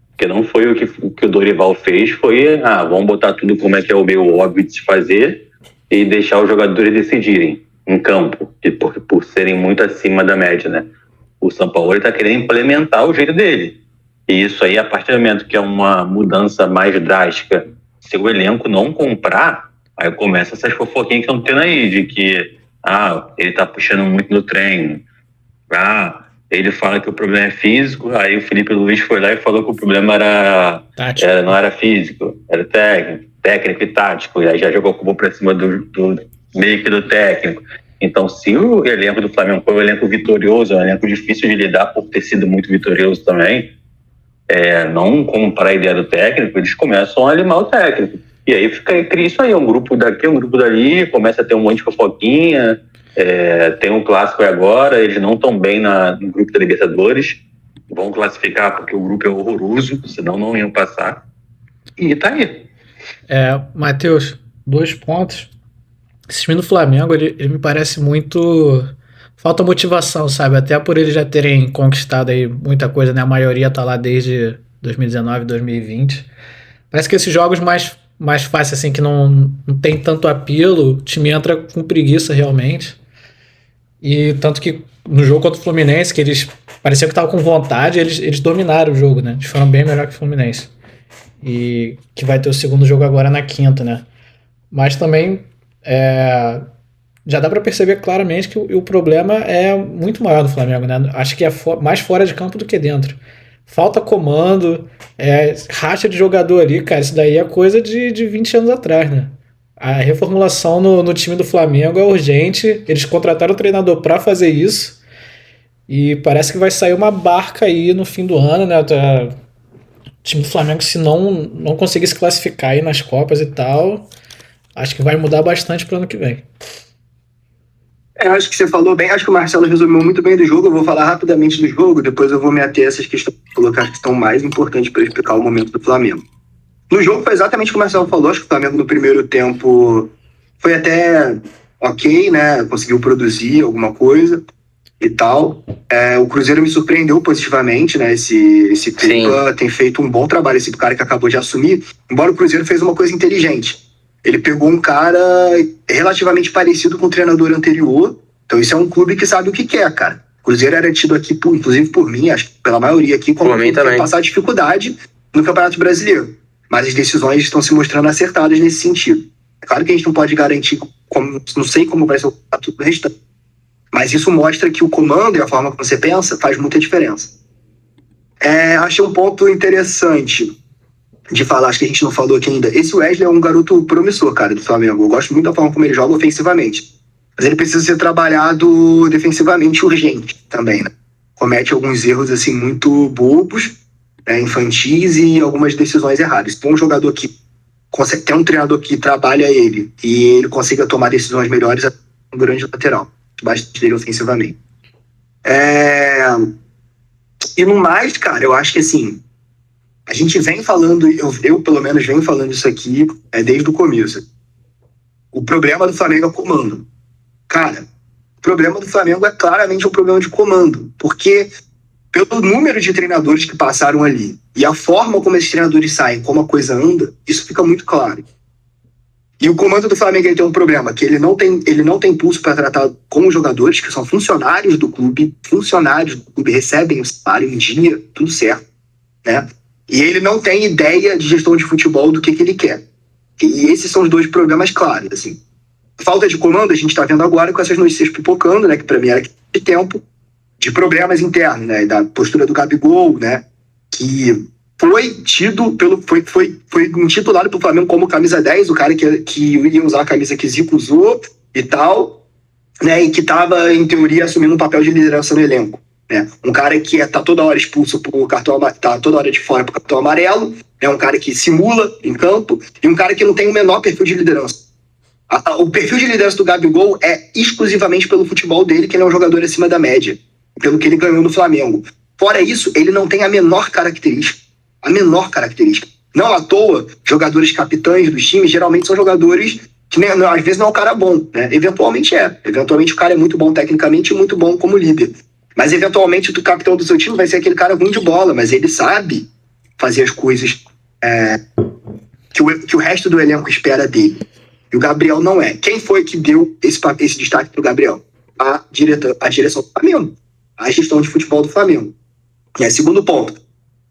Porque não foi o que o Dorival fez, foi vamos botar tudo como é que é o meio óbvio de se fazer e deixar os jogadores decidirem em campo, por serem muito acima da média, né? O São Paulo está querendo implementar o jeito dele. E isso aí, a partir do momento que é uma mudança mais drástica, se o elenco não comprar, aí começa essas fofoquinhas que estão tendo aí, de que ele tá puxando muito no treino, ele fala que o problema é físico, aí o Felipe Luiz foi lá e falou que o problema não era físico, era técnico e tático, e aí já jogou como pra cima do meio que do técnico. Então, se o elenco do Flamengo foi um elenco vitorioso, é um elenco difícil de lidar por ter sido muito vitorioso também, não comprar a ideia do técnico, eles começam a limar o técnico. E aí cria isso aí, um grupo daqui, um grupo dali, começa a ter um monte de fofoquinha, tem um clássico agora, eles não estão bem no grupo da Libertadores, vão classificar porque o grupo é horroroso, senão não iam passar, e tá aí. Matheus, 2 pontos. Esse time do Flamengo, ele me parece muito... Falta motivação, sabe? Até por eles já terem conquistado aí muita coisa, né? A maioria tá lá desde 2019, 2020. Parece que esses jogos mais fáceis, assim, que não tem tanto apelo, o time entra com preguiça realmente. E tanto que no jogo contra o Fluminense, que eles pareciam que estavam com vontade, eles dominaram o jogo, né? Eles foram bem melhor que o Fluminense. E que vai ter o segundo jogo agora na quinta, né? Mas também já dá para perceber claramente que o problema é muito maior do Flamengo, né? Acho que é mais fora de campo do que dentro. Falta comando, racha de jogador ali, cara. Isso daí é coisa de 20 anos atrás, né? A reformulação no time do Flamengo é urgente. Eles contrataram o treinador para fazer isso. E parece que vai sair uma barca aí no fim do ano, né? O time do Flamengo, se não conseguir se classificar aí nas Copas e tal, acho que vai mudar bastante pro ano que vem. Acho que você falou bem, acho que o Marcelo resumiu muito bem do jogo. Eu vou falar rapidamente do jogo, depois eu vou me ater a essas questões, colocar que estão mais importantes para explicar o momento do Flamengo. No jogo foi exatamente o que o Marcelo falou, acho que o Flamengo no primeiro tempo foi até ok, né? Conseguiu produzir alguma coisa. e tal. O Cruzeiro me surpreendeu positivamente, né? Esse Pepa tem feito um bom trabalho, esse cara que acabou de assumir, embora o Cruzeiro fez uma coisa inteligente. Ele pegou um cara relativamente parecido com o treinador anterior, então isso é um clube que sabe o que quer, cara. O Cruzeiro era tido aqui, inclusive por mim, acho que pela maioria aqui, como passar dificuldade no Campeonato Brasileiro. Mas as decisões estão se mostrando acertadas nesse sentido. É claro que a gente não pode garantir, não sei como vai ser o campeonato restante, mas isso mostra que o comando e a forma como você pensa faz muita diferença. Achei um ponto interessante de falar, acho que a gente não falou aqui ainda. Esse Wesley é um garoto promissor, cara, do Flamengo. Eu gosto muito da forma como ele joga ofensivamente. Mas ele precisa ser trabalhado defensivamente urgente também, né? Comete alguns erros, assim, muito bobos, infantis e algumas decisões erradas. Tem um jogador que tem um treinador que trabalha ele e ele consiga tomar decisões melhores, é um grande lateral. Bastante dele ofensivamente. E no mais, cara, eu acho que assim, a gente vem falando, eu pelo menos venho falando isso aqui desde o começo. O problema do Flamengo é o comando. Cara, o problema do Flamengo é claramente um problema de comando, porque pelo número de treinadores que passaram ali e a forma como esses treinadores saem, como a coisa anda, isso fica muito claro. E o comando do Flamengo ele tem um problema, que ele não tem pulso para tratar com os jogadores, que são funcionários do clube, recebem o salário em dia, tudo certo, né? E ele não tem ideia de gestão de futebol do que ele quer. E esses são os dois problemas claros, assim. Falta de comando a gente está vendo agora com essas notícias pipocando, né? Que para mim era de tempo, de problemas internos, né? Da postura do Gabigol, né? Que foi tido foi intitulado pelo Flamengo como camisa 10, o cara que ia usar a camisa que Zico usou e tal, né? E que estava, em teoria, assumindo um papel de liderança no elenco, né? Um cara que tá toda hora expulso por cartão, tá toda hora de fora por cartão amarelo, é um cara que simula em campo e um cara que não tem o menor perfil de liderança. O perfil de liderança do Gabigol é exclusivamente pelo futebol dele, que ele é um jogador acima da média, pelo que ele ganhou no Flamengo. Fora isso, ele não tem a menor característica. Não à toa, jogadores capitães dos times geralmente são jogadores que às vezes não é um cara bom, né? Eventualmente o cara é muito bom tecnicamente e muito bom como líder. Mas eventualmente o capitão do seu time vai ser aquele cara ruim de bola, mas ele sabe fazer as coisas que o resto do elenco espera dele. E o Gabriel não é. Quem foi que deu esse destaque pro Gabriel? A direção do Flamengo. A gestão de futebol do Flamengo. Segundo ponto.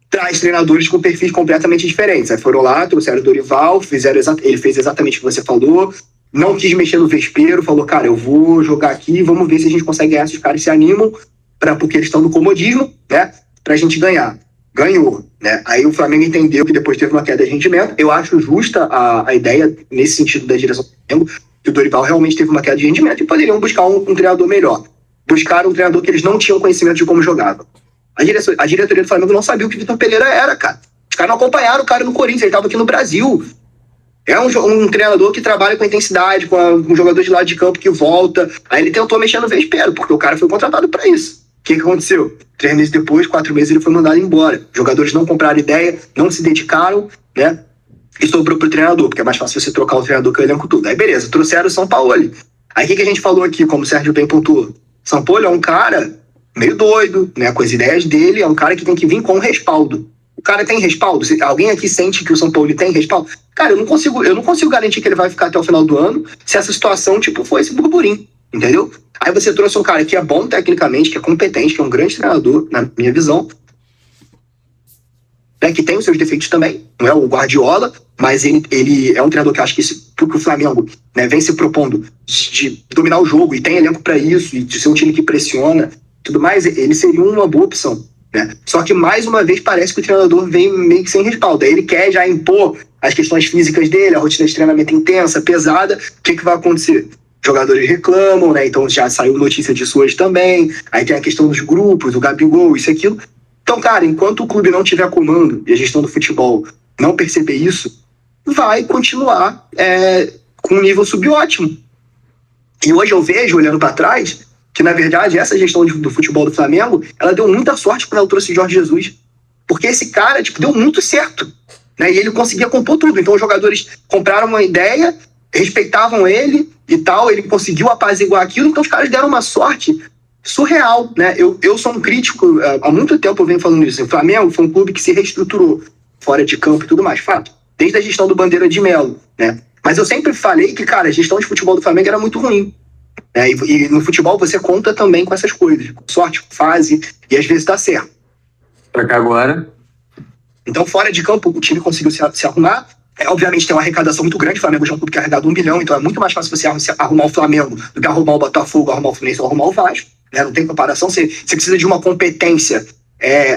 Traz treinadores com perfis completamente diferentes. Aí foram lá, trouxeram o Dorival, ele fez exatamente o que você falou, não quis mexer no vespeiro, falou, cara, eu vou jogar aqui, vamos ver se a gente consegue ganhar, se os caras se animam, porque eles estão no comodismo, né, pra gente ganhar. Ganhou, né? Aí o Flamengo entendeu que depois teve uma queda de rendimento. Eu acho justa a ideia, nesse sentido da direção do Flamengo, que o Dorival realmente teve uma queda de rendimento e poderiam buscar um treinador melhor. Buscaram um treinador que eles não tinham conhecimento de como jogava. A diretoria do Flamengo não sabia o que o Vitor Pereira era, cara. Os caras não acompanharam o cara no Corinthians, ele estava aqui no Brasil. É um treinador que trabalha com intensidade, com um jogador de lado de campo que volta. Aí ele tentou mexer no vespeiro, porque o cara foi contratado para isso. O que aconteceu? 3 meses depois, 4 meses, ele foi mandado embora. Os jogadores não compraram ideia, não se dedicaram, né? E sobrou pro treinador, porque é mais fácil você trocar o treinador que o elenco todo. Aí beleza, trouxeram o São Paulo. Aí o que a gente falou aqui, como o Sérgio bem pontuou? São Paulo é um cara meio doido, né? Com as ideias dele, é um cara que tem que vir com respaldo. O cara tem respaldo? Alguém aqui sente que o São Paulo tem respaldo? Cara, eu não consigo garantir que ele vai ficar até o final do ano se essa situação, for esse burburinho, entendeu? Aí você trouxe um cara que é bom tecnicamente, que é competente, que é um grande treinador, na minha visão, né, que tem os seus defeitos também, não é o Guardiola, mas ele é um treinador que eu acho que o Flamengo, né, vem se propondo de dominar o jogo e tem elenco para isso, e de ser um time que pressiona, tudo mais, ele seria uma boa opção, né? Só que mais uma vez parece que o treinador vem meio que sem respaldo. Aí ele quer já impor as questões físicas dele, a rotina de treinamento intensa, pesada. O que vai acontecer? Jogadores reclamam, né? Então já saiu notícia disso hoje também. Aí tem a questão dos grupos, do Gabigol, isso e aquilo. Então, cara, enquanto o clube não tiver comando e a gestão do futebol não perceber isso, vai continuar com um nível subótimo. E hoje eu vejo, olhando para trás, que na verdade essa gestão do futebol do Flamengo, ela deu muita sorte quando ela trouxe Jorge Jesus. Porque esse cara, deu muito certo, né? E ele conseguia compor tudo. Então os jogadores compraram uma ideia, respeitavam ele e tal, ele conseguiu apaziguar aquilo, então os caras deram uma sorte surreal, né? Eu sou um crítico, há muito tempo eu venho falando isso. O Flamengo foi um clube que se reestruturou fora de campo e tudo mais, fato. Desde a gestão do Bandeira de Melo, né? Mas eu sempre falei que, cara, a gestão de futebol do Flamengo era muito ruim. Né? E no futebol você conta também com essas coisas, com sorte, com fase, e às vezes dá certo. Pra cá agora. Então, fora de campo, o time conseguiu se arrumar. Obviamente tem uma arrecadação muito grande, o Flamengo já é um clube que arrecada 1 bilhão, então é muito mais fácil você arrumar o Flamengo do que arrumar o Botafogo, arrumar o Fluminense ou arrumar o Vasco. Né? Não tem comparação, você precisa de uma competência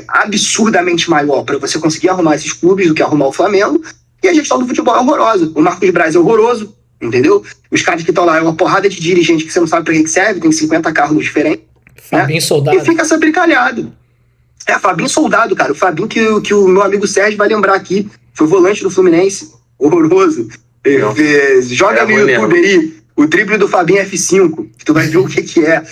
absurdamente maior para você conseguir arrumar esses clubes do que arrumar o Flamengo. E a gestão do futebol é horrorosa. O Marcos Braz é horroroso, entendeu? Os caras que estão lá é uma porrada de dirigente que você não sabe para que serve, tem 50 cargos diferentes. Fabinho, né? Soldado. E fica essa brincalhada. Fabinho Soldado, cara. O Fabinho que o meu amigo Sérgio vai lembrar aqui. Foi volante do Fluminense. Horroroso. Joga no YouTube aí o drible do Fabinho F5, que tu vai ver o que é.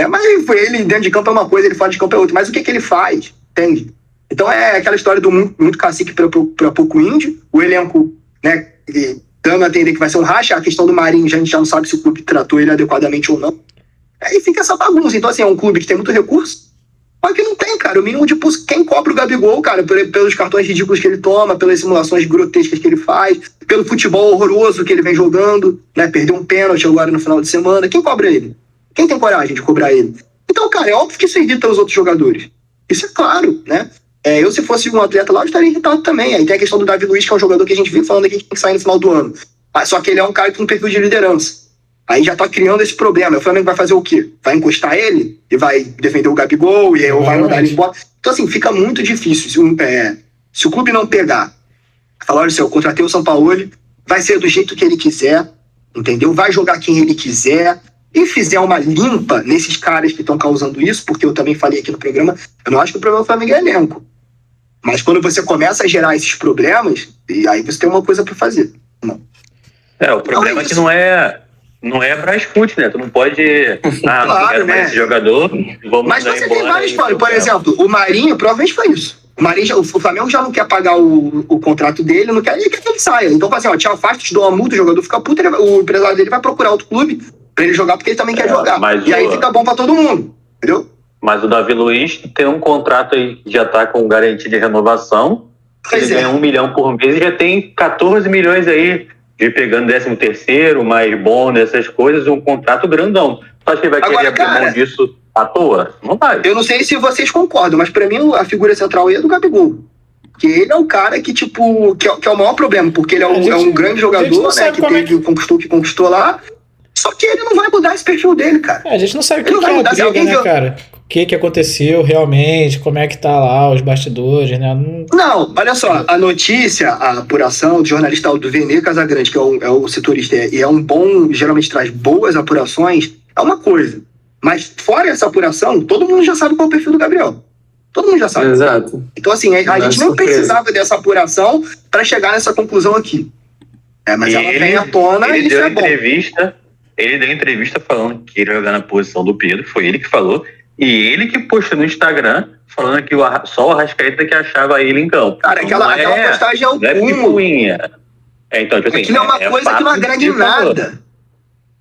Mas foi ele dentro de campo é uma coisa, ele fora de campo é outra. Mas o que ele faz? Entende? Então é aquela história do muito cacique para pouco índio. O elenco, né, dando a entender que vai ser um racha. A questão do Marinho, a gente já não sabe se o clube tratou ele adequadamente ou não. Aí fica essa bagunça. Então, assim, é um clube que tem muito recurso, mas que não tem, cara. O mínimo de quem cobra o Gabigol, cara, pelos cartões ridículos que ele toma, pelas simulações grotescas que ele faz, pelo futebol horroroso que ele vem jogando, né? Perdeu um pênalti agora no final de semana. Quem cobra ele? Quem tem coragem de cobrar ele? Então, cara, é óbvio que isso irrita os outros jogadores. Isso é claro, né? Eu, se fosse um atleta lá, eu estaria irritado também. Aí tem a questão do Davi Luiz, que é um jogador que a gente vive falando aqui que tem que sair no final do ano. Só que ele é um cara que tem um perfil de liderança. Aí já tá criando esse problema. O Flamengo vai fazer o quê? Vai encostar ele? E vai defender o Gabigol? E aí vai mandar ele embora? Então, assim, fica muito difícil. Se o clube não pegar, falar, olha, eu contratei o Sampaoli, vai ser do jeito que ele quiser, entendeu? Vai jogar quem ele quiser. E fizer uma limpa nesses caras que estão causando isso, porque eu também falei aqui no programa, eu não acho que o problema do Flamengo é elenco. Mas quando você começa a gerar esses problemas, e aí você tem uma coisa pra fazer. Não. O problema é que não é Brasfoot, né? Tu não pode... Claro, não quero mais esse jogador, vamos mas você tem várias histórias. Por exemplo, o Marinho provavelmente foi isso. O Flamengo já não quer pagar o contrato dele, não quer, ele quer que ele saia. Então, assim, te afasta, te dou uma multa, o jogador fica puto, o empresário dele vai procurar outro clube pra ele jogar, porque ele também quer jogar. E aí fica bom pra todo mundo, entendeu? Mas o Davi Luiz tem um contrato aí que já tá com garantia de renovação. Ele ganha 1 milhão por mês e já tem 14 milhões aí de pegando 13º, mais bônus, essas coisas, um contrato grandão. Tu acha que ele vai querer abrir mão disso à toa? Não vai. Eu não sei se vocês concordam, mas pra mim a figura central aí é do Gabigol. Porque ele é o cara que, tipo, que é o maior problema, porque ele é um grande jogador, né, que conquistou lá. Só que ele não vai mudar esse perfil dele, cara. A gente não sabe o que é a briga, né, cara? O que aconteceu realmente, como é que tá lá os bastidores, né? Não, olha só, a notícia, a apuração do jornalista do Vene Casagrande, que é o setorista, e é um bom, geralmente traz boas apurações, é uma coisa. Mas fora essa apuração, todo mundo já sabe qual é o perfil do Gabriel. Todo mundo já sabe. Exato. Então, assim, a gente não precisava dessa apuração para chegar nessa conclusão aqui. Mas ela vem à tona e isso é bom. Ele deu entrevista falando que queria jogar na posição do Pedro, foi ele que falou, e ele que postou no Instagram falando que só o Arrascaeta que achava ele em campo. Cara, aquela postagem é o cúmulo. Então, tipo assim, aquilo é uma coisa que não agrega em nada.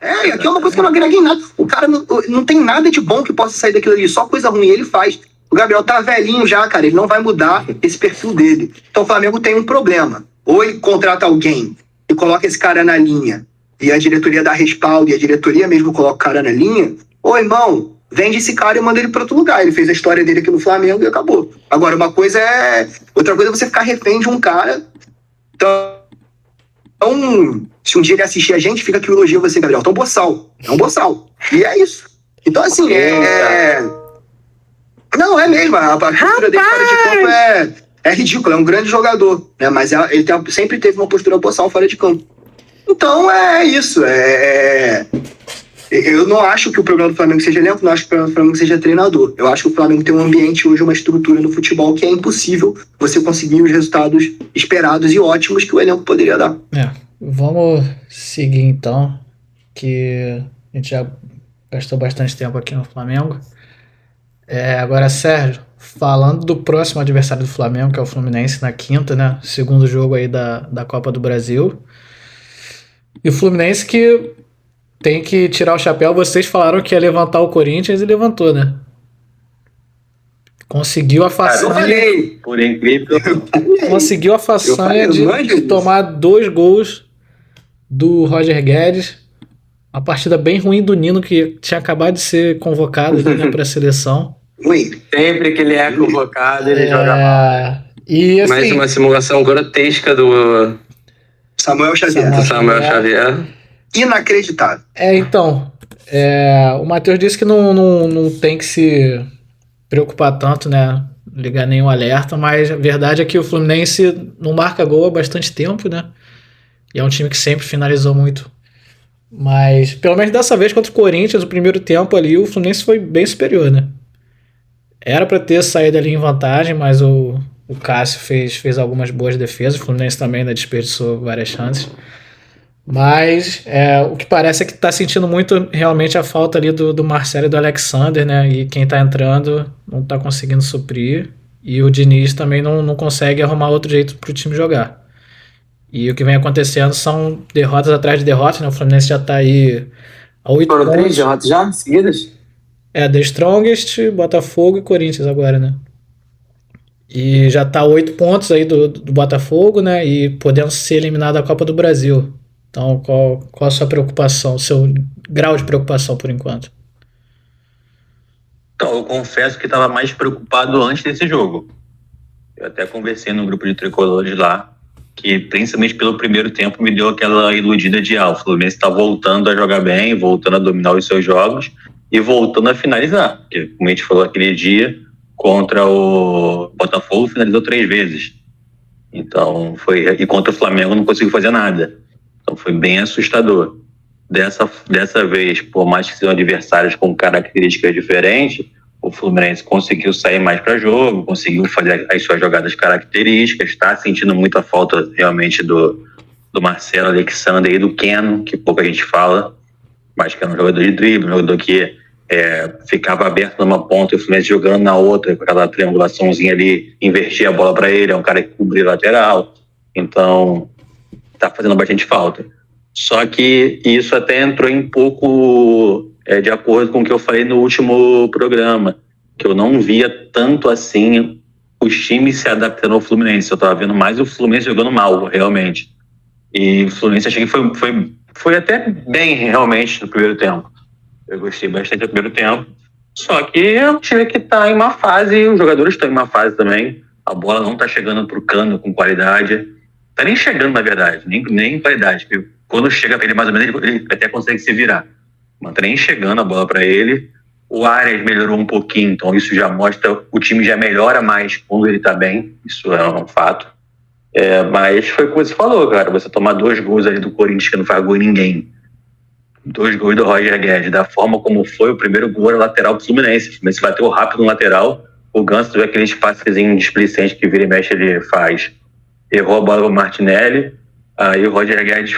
Aquilo é uma coisa que não agrega em nada. O cara não tem nada de bom que possa sair daquilo ali, só coisa ruim ele faz. O Gabriel tá velhinho já, cara, ele não vai mudar esse perfil dele. Então o Flamengo tem um problema. Ou ele contrata alguém e coloca esse cara na linha, e a diretoria dá respaldo, e a diretoria mesmo coloca o cara na linha, ô irmão, vende esse cara e manda ele para outro lugar. Ele fez a história dele aqui no Flamengo e acabou. Agora, outra coisa é você ficar refém de um cara. Então, se um dia ele assistir a gente, fica que o elogio você, Gabriel. Então, boçal. É um boçal. E é isso. Então, assim, Não, é mesmo. A postura dele fora de campo é ridícula. É um grande jogador, né? Mas ele sempre teve uma postura boçal fora de campo. Então é isso. Eu não acho que o problema do Flamengo seja elenco, não acho que o problema do Flamengo seja treinador. Eu acho que o Flamengo tem um ambiente hoje, uma estrutura no futebol que é impossível você conseguir os resultados esperados e ótimos que o elenco poderia dar. Vamos seguir então, que a gente já gastou bastante tempo aqui no Flamengo. Agora, Sérgio, falando do próximo adversário do Flamengo, que é o Fluminense, na quinta, né? Segundo jogo aí da Copa do Brasil. E o Fluminense que tem que tirar o chapéu. Vocês falaram que ia levantar o Corinthians e levantou, né? Conseguiu a façanha. Por incrível. Conseguiu a façanha de tomar 2 gols do Roger Guedes. Uma partida bem ruim do Nino, que tinha acabado de ser convocado ali, né, para a seleção. Sempre que ele é convocado, ele joga mal. E, assim, mais uma simulação grotesca do Samuel Xavier. Inacreditável. Então, o Matheus disse que não tem que se preocupar tanto, né? Ligar nenhum alerta, mas a verdade é que o Fluminense não marca gol há bastante tempo, né? E é um time que sempre finalizou muito. Mas, pelo menos dessa vez contra o Corinthians, o primeiro tempo ali, o Fluminense foi bem superior, né? Era para ter saído ali em vantagem, mas o Cássio fez algumas boas defesas. O Fluminense também ainda desperdiçou várias chances. Mas o que parece é que está sentindo muito realmente a falta ali do Marcelo e do Alexander, né? E quem está entrando não está conseguindo suprir. E o Diniz também não consegue arrumar outro jeito para o time jogar. E o que vem acontecendo são derrotas atrás de derrotas, né? O Fluminense já está aí a 8 pontos. Foram 3 derrotas já seguidas? The Strongest, Botafogo e Corinthians agora, né? E já tá 8 pontos aí do Botafogo, né? E podendo ser eliminado da Copa do Brasil. Então, qual a sua preocupação, o seu grau de preocupação por enquanto? Então, eu confesso que estava mais preocupado antes desse jogo. Eu até conversei no grupo de tricolores lá, que principalmente pelo primeiro tempo me deu aquela iludida de o Fluminense está voltando a jogar bem, voltando a dominar os seus jogos e voltando a finalizar. Porque, como a gente falou aquele dia, contra o Botafogo finalizou 3 vezes. Então, e contra o Flamengo não conseguiu fazer nada. Então foi bem assustador. Dessa vez, por mais que sejam adversários com características diferentes, o Fluminense conseguiu sair mais para jogo, conseguiu fazer as suas jogadas características, está sentindo muita falta realmente do Marcelo Alexander e do Keno, que pouca gente fala, mas que é um jogador de drible, um jogador que ficava aberto numa ponta e o Fluminense jogando na outra, com aquela triangulaçãozinha ali, invertia a bola para ele, é um cara que cobria lateral, então tá fazendo bastante falta. Só que isso até entrou em pouco de acordo com o que eu falei no último programa, que eu não via tanto assim os times se adaptando ao Fluminense. Eu tava vendo mais o Fluminense jogando mal, realmente. E o Fluminense achei que foi até bem, realmente, no primeiro tempo. Eu gostei bastante do primeiro tempo. Só que é um time que tá em uma fase, e os jogadores estão em uma fase também. A bola não tá chegando pro Cano com qualidade. Tá nem chegando, na verdade, nem qualidade. Porque quando chega pra ele, mais ou menos, ele até consegue se virar. Não tá nem chegando a bola para ele. O Arias melhorou um pouquinho, então isso já mostra, o time já melhora mais quando ele tá bem, isso é um fato. Mas foi como você falou, cara, você tomar 2 gols ali do Corinthians que não faz gol em ninguém, 2 gols do Roger Guedes, da forma como foi, o primeiro gol era lateral pro Fluminense. O Fluminense bateu rápido no lateral, o Ganso teve aquele espaçozinho displicente que vira e mexe ele faz, errou a bola pro Martinelli, aí o Roger Guedes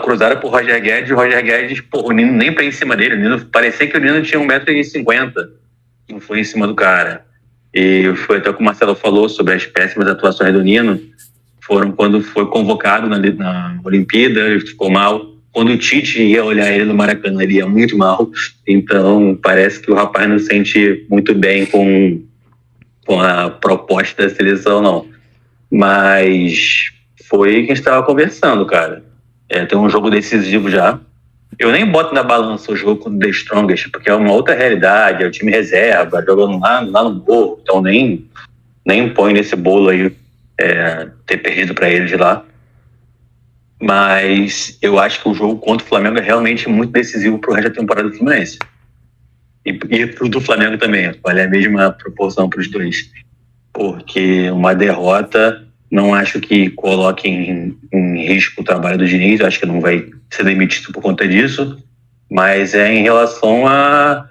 cruzaram pro Roger Guedes, o Roger Guedes, o Nino nem pra ir em cima dele, parecia que o Nino tinha 1,50 m, não foi em cima do cara. E foi até o que o Marcelo falou sobre as péssimas atuações do Nino, foram quando foi convocado na Olimpíada, ele ficou mal. Quando o Tite ia olhar ele no Maracanã, ele ia muito mal. Então, parece que o rapaz não se sente muito bem com a proposta da seleção, não. Mas foi o que a gente estava conversando, cara. Tem um jogo decisivo já. Eu nem boto na balança o jogo com o The Strongest, porque é uma outra realidade, é o time reserva, jogando lá no Morro, então nem põe nesse bolo aí ter perdido para eles lá. Mas eu acho que o jogo contra o Flamengo é realmente muito decisivo pro resto da temporada do Fluminense. E pro do Flamengo também, vale a mesma proporção pros dois. Porque uma derrota não acho que coloque em risco o trabalho do Diniz, acho que não vai ser demitido por conta disso, mas em relação a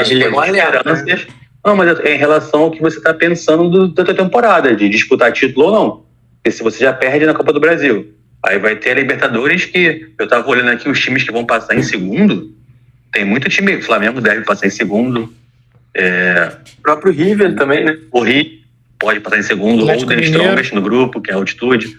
esperanças. Não, mas é em relação ao que você está pensando da tua temporada, de disputar título ou não. Porque se você já perde na Copa do Brasil, aí vai ter a Libertadores, que eu estava olhando aqui os times que vão passar em segundo, tem muito time, o Flamengo deve passar em segundo. O próprio River também, né? O River pode passar em segundo, ou o The Strongest no grupo, que é a altitude.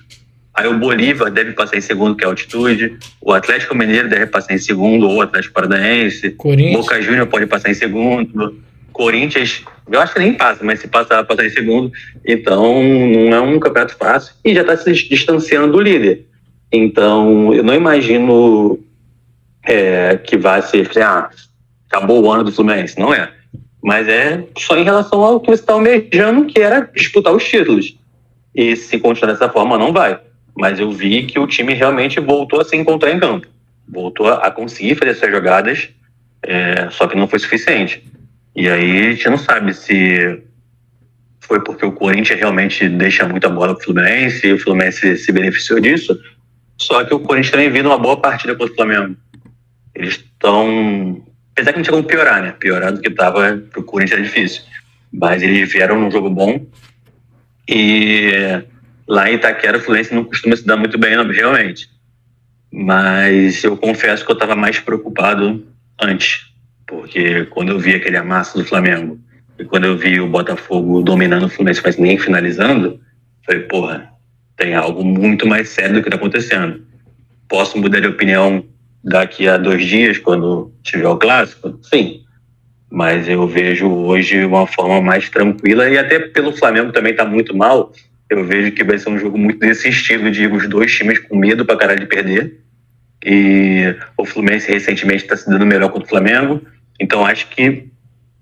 Aí o Bolívar deve passar em segundo, que é a altitude. O Atlético Mineiro deve passar em segundo, ou o Atlético Paranaense. Boca Juniors pode passar em segundo. Corinthians, eu acho que nem passa, mas se passar, vai passar em segundo. Então, não é um campeonato fácil. E já está se distanciando do líder. Então, eu não imagino que vai ser... acabou o ano do Fluminense. Não é. Mas é só em relação ao que você está almejando, que era disputar os títulos. E se continuar dessa forma, não vai. Mas eu vi que o time realmente voltou a se encontrar em campo. Voltou a conseguir fazer essas jogadas, só que não foi suficiente. E aí a gente não sabe se foi porque o Corinthians realmente deixa muita bola pro Fluminense e o Fluminense se beneficiou disso. Só que o Corinthians também vindo uma boa partida contra o Flamengo. Eles estão... Apesar que não tinha como piorar, né? Piorar do que estava pro Corinthians era difícil. Mas eles vieram num jogo bom. E lá em Itaquera o Fluminense não costuma se dar muito bem, não, realmente. Mas eu confesso que eu estava mais preocupado antes. Porque quando eu vi aquele amasso do Flamengo e quando eu vi o Botafogo dominando o Fluminense, mas nem finalizando, falei, porra, tem algo muito mais sério do que está acontecendo. Posso mudar de opinião daqui a 2 dias, quando tiver o clássico? Sim. Mas eu vejo hoje uma forma mais tranquila, e até pelo Flamengo também está muito mal, eu vejo que vai ser um jogo muito desse estilo, de os dois times com medo pra caralho de perder. E o Fluminense recentemente está se dando melhor contra o Flamengo. Então acho que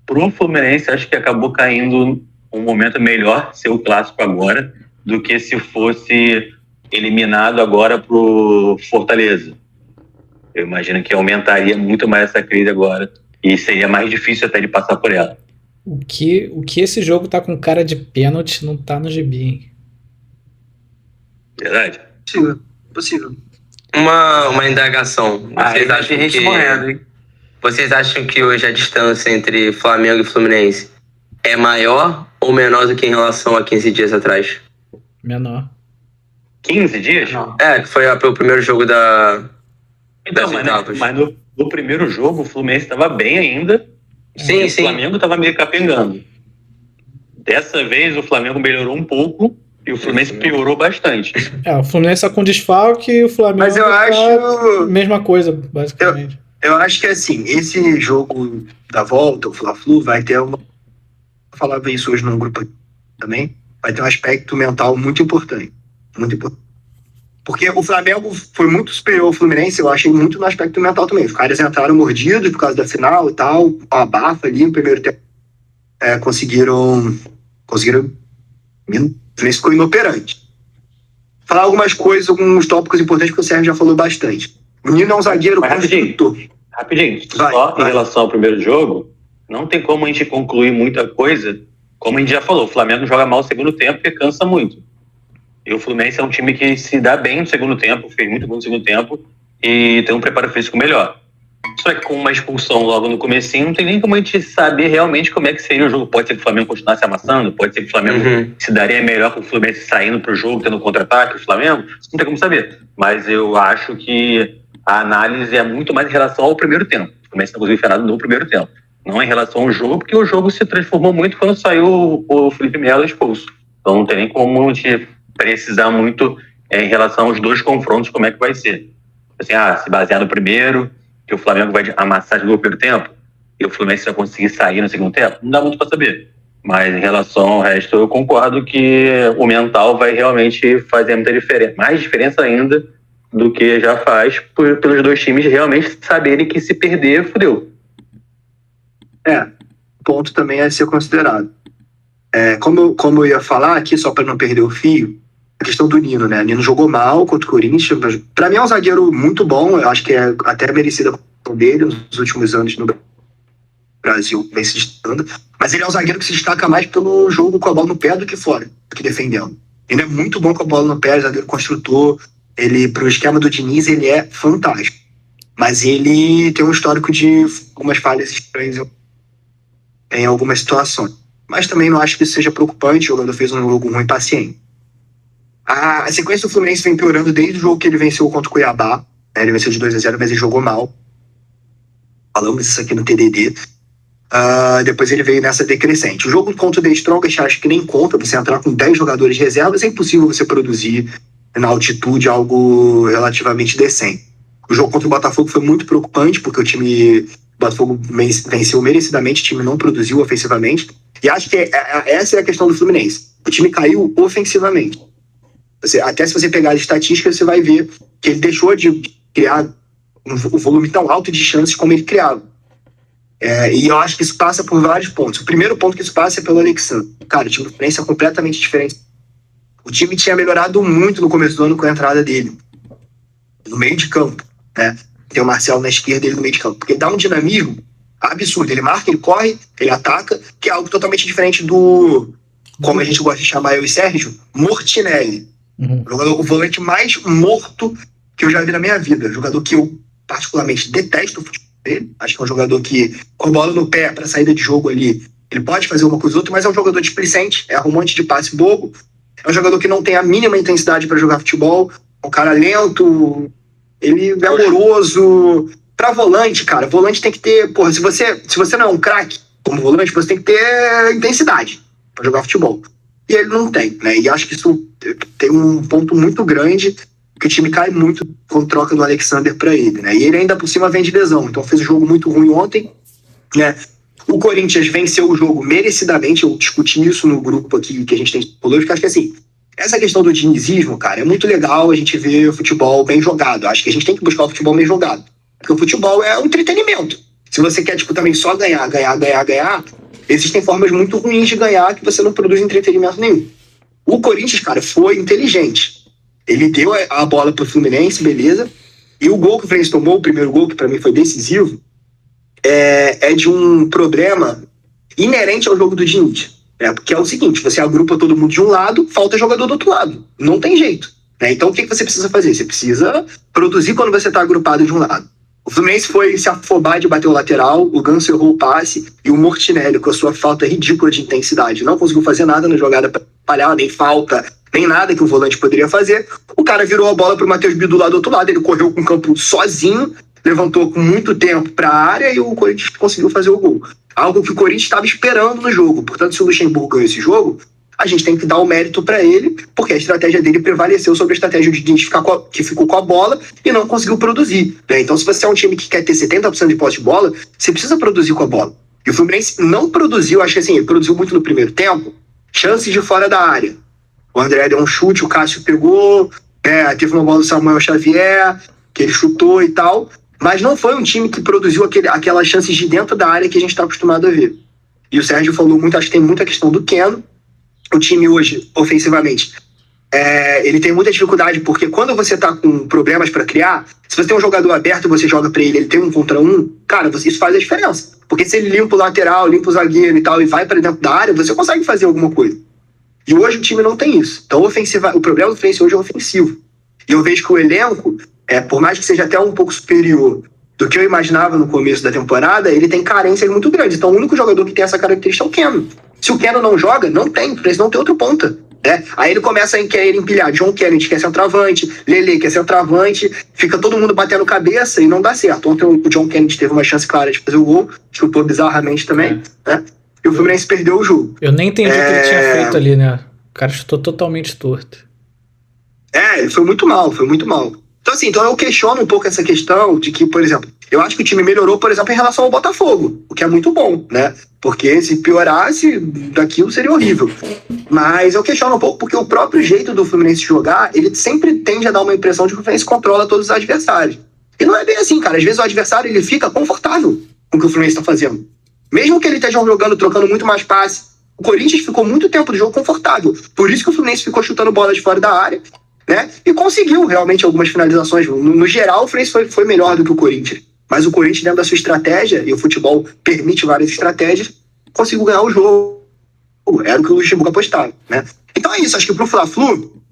pro Fluminense acho que acabou caindo um momento melhor ser o clássico agora do que se fosse eliminado agora pro Fortaleza. Eu imagino que aumentaria muito mais essa crise agora e seria mais difícil até de passar por ela. O que esse jogo tá com cara de pênalti não tá no gibi, hein? Verdade? Possível. Uma indagação. Vocês acham que hoje a distância entre Flamengo e Fluminense é maior ou menor do que em relação a 15 dias atrás? Menor. 15 dias? Que foi o primeiro jogo das etapas. Mas no primeiro jogo o Fluminense estava bem ainda. Sim. O Flamengo estava meio capengando. Dessa vez o Flamengo melhorou um pouco e o Fluminense piorou bastante. O Fluminense está com desfalque e o Flamengo. Mas eu acho. Mesma coisa, basicamente. Eu acho que assim, esse jogo da volta, o Fla-Flu, vai ter uma. Eu falava isso hoje num grupo também. Vai ter um aspecto mental muito importante. Muito importante. Porque o Flamengo foi muito superior ao Fluminense, eu achei muito no aspecto mental também. Os caras entraram mordidos por causa da final e tal, uma abafa ali no primeiro tempo. Conseguiram. O Fluminense ficou inoperante. Falar algumas coisas, alguns tópicos importantes que o Sérgio já falou bastante. O Nino é um zagueiro construtor. Rapidinho. Em relação ao primeiro jogo, não tem como a gente concluir muita coisa. Como a gente já falou, o Flamengo joga mal no segundo tempo porque cansa muito. E o Fluminense é um time que se dá bem no segundo tempo, fez muito bom no segundo tempo e tem um preparo físico melhor. Só que com uma expulsão logo no comecinho, não tem nem como a gente saber realmente como é que seria o jogo. Pode ser que o Flamengo continuasse amassando, pode ser que o Flamengo se daria melhor com o Fluminense saindo pro jogo, tendo contra-ataque, o Flamengo, não tem como saber. Mas eu acho que a análise é muito mais em relação ao primeiro tempo. O Fluminense não conseguiu enfiar nada no primeiro tempo. Não em relação ao jogo, porque o jogo se transformou muito quando saiu o Felipe Melo expulso. Então não tem nem como a gente precisar muito em relação aos dois confrontos, como é que vai ser. Assim, se basear no primeiro, que o Flamengo vai amassar de novo no primeiro tempo, e o Fluminense vai conseguir sair no segundo tempo, não dá muito para saber. Mas em relação ao resto, eu concordo que o mental vai realmente fazer muita diferença. Mais diferença ainda do que já faz pelos dois times realmente saberem que se perder, fudeu. Ponto também a ser considerado. Como eu ia falar aqui, só para não perder o fio, a questão do Nino, né? O Nino jogou mal contra o Corinthians. Para mim é um zagueiro muito bom, eu acho que é até merecida a posição dele nos últimos anos no Brasil, vem se destacando. Mas ele é um zagueiro que se destaca mais pelo jogo com a bola no pé do que fora, do que defendendo. Ele é muito bom com a bola no pé, zagueiro construtor. Ele, pro esquema do Diniz, ele é fantástico. Mas ele tem um histórico de algumas falhas estranhas em algumas situações. Mas também não acho que isso seja preocupante. O jogador fez um jogo ruim, paciente. A sequência do Fluminense vem piorando desde o jogo que ele venceu contra o Cuiabá. Ele venceu de 2-0, mas ele jogou mal. Falamos isso aqui no TDD. Depois ele veio nessa decrescente. O jogo contra o The Strongest, acho que nem conta. Você entrar com 10 jogadores de reservas, é impossível você produzir na altitude algo relativamente decente. O jogo contra o Botafogo foi muito preocupante, porque o time Botafogo venceu merecidamente, o time não produziu ofensivamente. E acho que essa é a questão do Fluminense. O time caiu ofensivamente. Até se você pegar as estatísticas, você vai ver que ele deixou de criar um volume tão alto de chances como ele criava. E eu acho que isso passa por vários pontos. O primeiro ponto que isso passa é pelo Alexandre. Cara, o time do Fluminense é completamente diferente. O time tinha melhorado muito no começo do ano com a entrada dele no meio de campo, né? Tem o Marcelo na esquerda, ele no meio de campo. Porque dá um dinamismo absurdo. Ele marca, ele corre, ele ataca, que é algo totalmente diferente do, como a gente gosta de chamar eu e Sérgio, Mortinelli. O volante mais morto que eu já vi na minha vida. Jogador que eu particularmente detesto o futebol dele. Acho que é um jogador que, com a bola no pé para saída de jogo ali, ele pode fazer uma coisa ou outra, mas é um jogador displicente, é um monte de passe bobo. É um jogador que não tem a mínima intensidade para jogar futebol. É um cara lento, ele é amoroso. Pra volante, cara, volante tem que ter... Porra, se você não é um craque como volante, você tem que ter intensidade pra jogar futebol. E ele não tem, né? E acho que isso tem um ponto muito grande, que o time cai muito com troca do Alexandre pra ele, né? E ele ainda por cima vem de lesão, então fez um jogo muito ruim ontem, né? O Corinthians venceu o jogo merecidamente, eu discuti isso no grupo aqui que a gente tem porque acho que assim, essa questão do dinizismo, cara, é muito legal a gente ver o futebol bem jogado. Acho que a gente tem que buscar o futebol bem jogado. Porque o futebol é um entretenimento. Se você quer, também só ganhar, existem formas muito ruins de ganhar que você não produz entretenimento nenhum. O Corinthians, cara, foi inteligente. Ele deu a bola pro Fluminense, beleza. E o gol que o Fluminense tomou, o primeiro gol, que pra mim foi decisivo, é de um problema inerente ao jogo do Diniz. Porque é o seguinte, você agrupa todo mundo de um lado, falta jogador do outro lado. Não tem jeito. Então o que você precisa fazer? Você precisa produzir quando você está agrupado de um lado. O Fluminense foi se afobar de bater o lateral, o Ganso errou o passe e o Mortinelli, com a sua falta ridícula de intensidade, não conseguiu fazer nada na jogada para palhar, nem falta, nem nada que o volante poderia fazer. O cara virou a bola para o Matheus Bidu lá do outro lado, ele correu com o campo sozinho, levantou com muito tempo para a área e o Corinthians conseguiu fazer o gol. Algo que o Corinthians estava esperando no jogo. Portanto, se o Luxemburgo ganhou esse jogo, a gente tem que dar o mérito para ele, porque a estratégia dele prevaleceu sobre a estratégia de Diniz que ficou com a bola e não conseguiu produzir. Então, se você é um time que quer ter 70% de posse de bola, você precisa produzir com a bola. E o Fluminense não produziu, acho que assim, ele produziu muito no primeiro tempo, chances de fora da área. O André deu um chute, o Cássio pegou, teve uma bola do Samuel Xavier, que ele chutou e tal, mas não foi um time que produziu aquelas chances de dentro da área que a gente está acostumado a ver. E o Sérgio falou muito, acho que tem muita questão do Keno. O time hoje, ofensivamente, ele tem muita dificuldade, porque quando você tá com problemas para criar, se você tem um jogador aberto e você joga para ele tem 1 contra 1, cara, isso faz a diferença. Porque se ele limpa o lateral, limpa o zagueiro e tal, e vai para dentro da área, você consegue fazer alguma coisa. E hoje o time não tem isso. Então o problema do Fluminense hoje é ofensivo. E eu vejo que o elenco, por mais que seja até um pouco superior do que eu imaginava no começo da temporada, ele tem carências muito grandes. Então o único jogador que tem essa característica é o Keno. Se o Keno não joga, não tem, porque não tem outro ponta. Aí ele começa a querer empilhar John Kennedy, que é centroavante, Lele, que é centroavante, fica todo mundo batendo cabeça e não dá certo. Ontem o John Kennedy teve uma chance clara de fazer o gol, chutou bizarramente também, né? E o Fluminense perdeu o jogo. Eu nem entendi o que ele tinha feito ali, né? O cara chutou totalmente torto. Ele foi muito mal. Então, assim, eu questiono um pouco essa questão de que, por exemplo, eu acho que o time melhorou, por exemplo, em relação ao Botafogo, o que é muito bom, né? Porque se piorasse, daquilo seria horrível. Mas eu questiono um pouco porque o próprio jeito do Fluminense jogar, ele sempre tende a dar uma impressão de que o Fluminense controla todos os adversários. E não é bem assim, cara. Às vezes o adversário, ele fica confortável com o que o Fluminense está fazendo. Mesmo que ele esteja jogando, trocando muito mais passe, o Corinthians ficou muito tempo do jogo confortável. Por isso que o Fluminense ficou chutando bola de fora da área, né? E conseguiu realmente algumas finalizações. No geral, o Fluminense foi melhor do que o Corinthians. Mas o Corinthians, dentro da sua estratégia, e o futebol permite várias estratégias, conseguiu ganhar o jogo. Era o que o Luxemburgo apostava, né? Então é isso. Acho que pro Fla-Flu,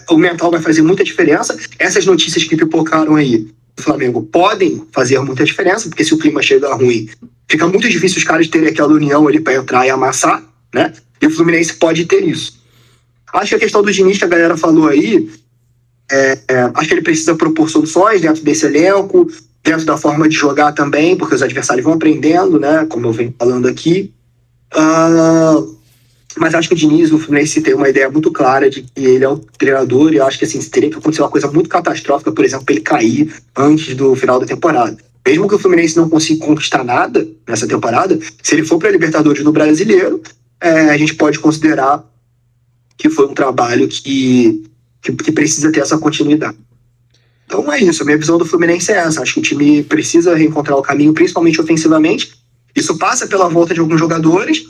o mental vai fazer muita diferença. Essas notícias que pipocaram aí do Flamengo podem fazer muita diferença, porque se o clima chega ruim, fica muito difícil os caras terem aquela união ali para entrar e amassar, né? E o Fluminense pode ter isso. Acho que a questão do Diniz que a galera falou aí, acho que ele precisa propor soluções dentro desse elenco, dentro da forma de jogar também, porque os adversários vão aprendendo, né? Como eu venho falando aqui. Mas acho que o Diniz, no Fluminense, tem uma ideia muito clara de que ele é um treinador, e eu acho que assim, teria que acontecer uma coisa muito catastrófica, por exemplo, ele cair antes do final da temporada. Mesmo que o Fluminense não consiga conquistar nada nessa temporada, se ele for para a Libertadores do Brasileiro, a gente pode considerar que foi um trabalho que precisa ter essa continuidade. Então é isso, a minha visão do Fluminense é essa. Acho que o time precisa reencontrar o caminho, principalmente ofensivamente. Isso passa pela volta de alguns jogadores,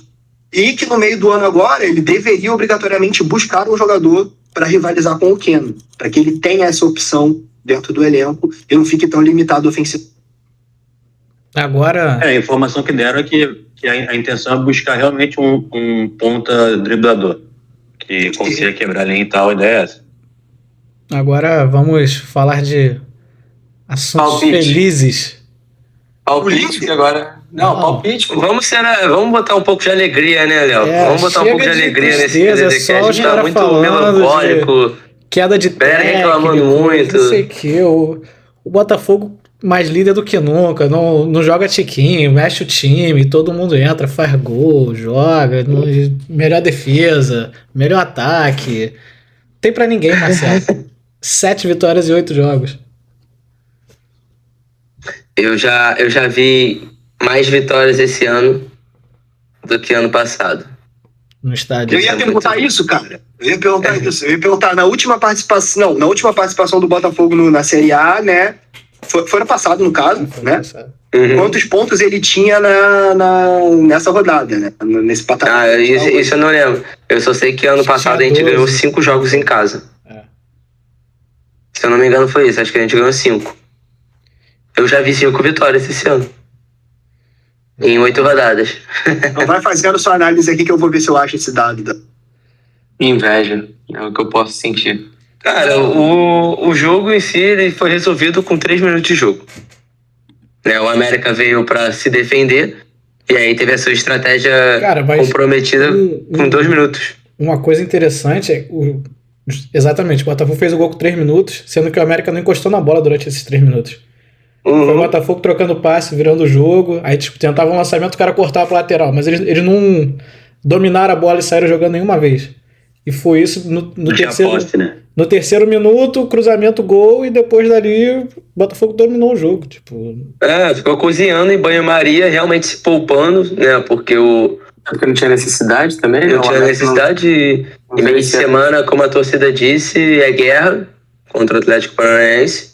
e que no meio do ano agora ele deveria obrigatoriamente buscar um jogador para rivalizar com o Keno, para que ele tenha essa opção dentro do elenco e não fique tão limitado ofensivamente. Agora... a informação que deram é que a intenção é buscar realmente um ponta driblador, que consiga quebrar a linha e tal, a ideia é essa. Agora vamos falar de assuntos felizes. Palpite agora. Não, palpite. Vamos botar um pouco de alegria, né, Léo? Vamos botar um pouco de alegria nesse podcast. Só A gente tá muito melancólico. Queda de técnico, reclamando muito. Não sei o que. O Botafogo mais líder do que nunca. Não joga tiquinho, mexe o time, todo mundo entra, faz gol, joga. Melhor defesa, melhor ataque. Tem pra ninguém, Marcelo. 7 vitórias e 8 jogos. Eu já vi mais vitórias esse ano do que ano passado. No estádio. Eu ia perguntar isso, cara. Eu ia perguntar na última participação. Não, na última participação do Botafogo na Série A, né? Foi ano passado, no caso, né? Uhum. Quantos pontos ele tinha nessa rodada, né? Nesse patamar. Isso eu não lembro. Eu só sei que ano passado a gente ganhou 5 jogos em casa. Se eu não me engano foi isso. Acho que a gente ganhou 5. Eu já vi 5 vitórias esse ano. Em 8 rodadas. Então vai fazendo sua análise aqui que eu vou ver se eu acho esse dado. Inveja. É o que eu posso sentir. Cara, o jogo em si ele foi resolvido com 3 minutos de jogo. O América veio pra se defender e aí teve a sua estratégia comprometida com 2 minutos. Uma coisa interessante é exatamente, o Botafogo fez o gol com 3 minutos, sendo que o América não encostou na bola durante esses 3 minutos. Uhum. Foi o Botafogo trocando passe, virando o jogo, aí tentava um lançamento, o cara cortava pra lateral, mas eles não dominaram a bola e saíram jogando nenhuma vez. E foi isso no terceiro, né? No terceiro minuto, cruzamento, gol, e depois dali o Botafogo dominou o jogo. Ficou cozinhando em banho-maria, realmente se poupando, né? Porque não tinha necessidade também, né? Não tinha necessidade. E meio de semana, como a torcida disse, é guerra contra o Atlético Paranaense.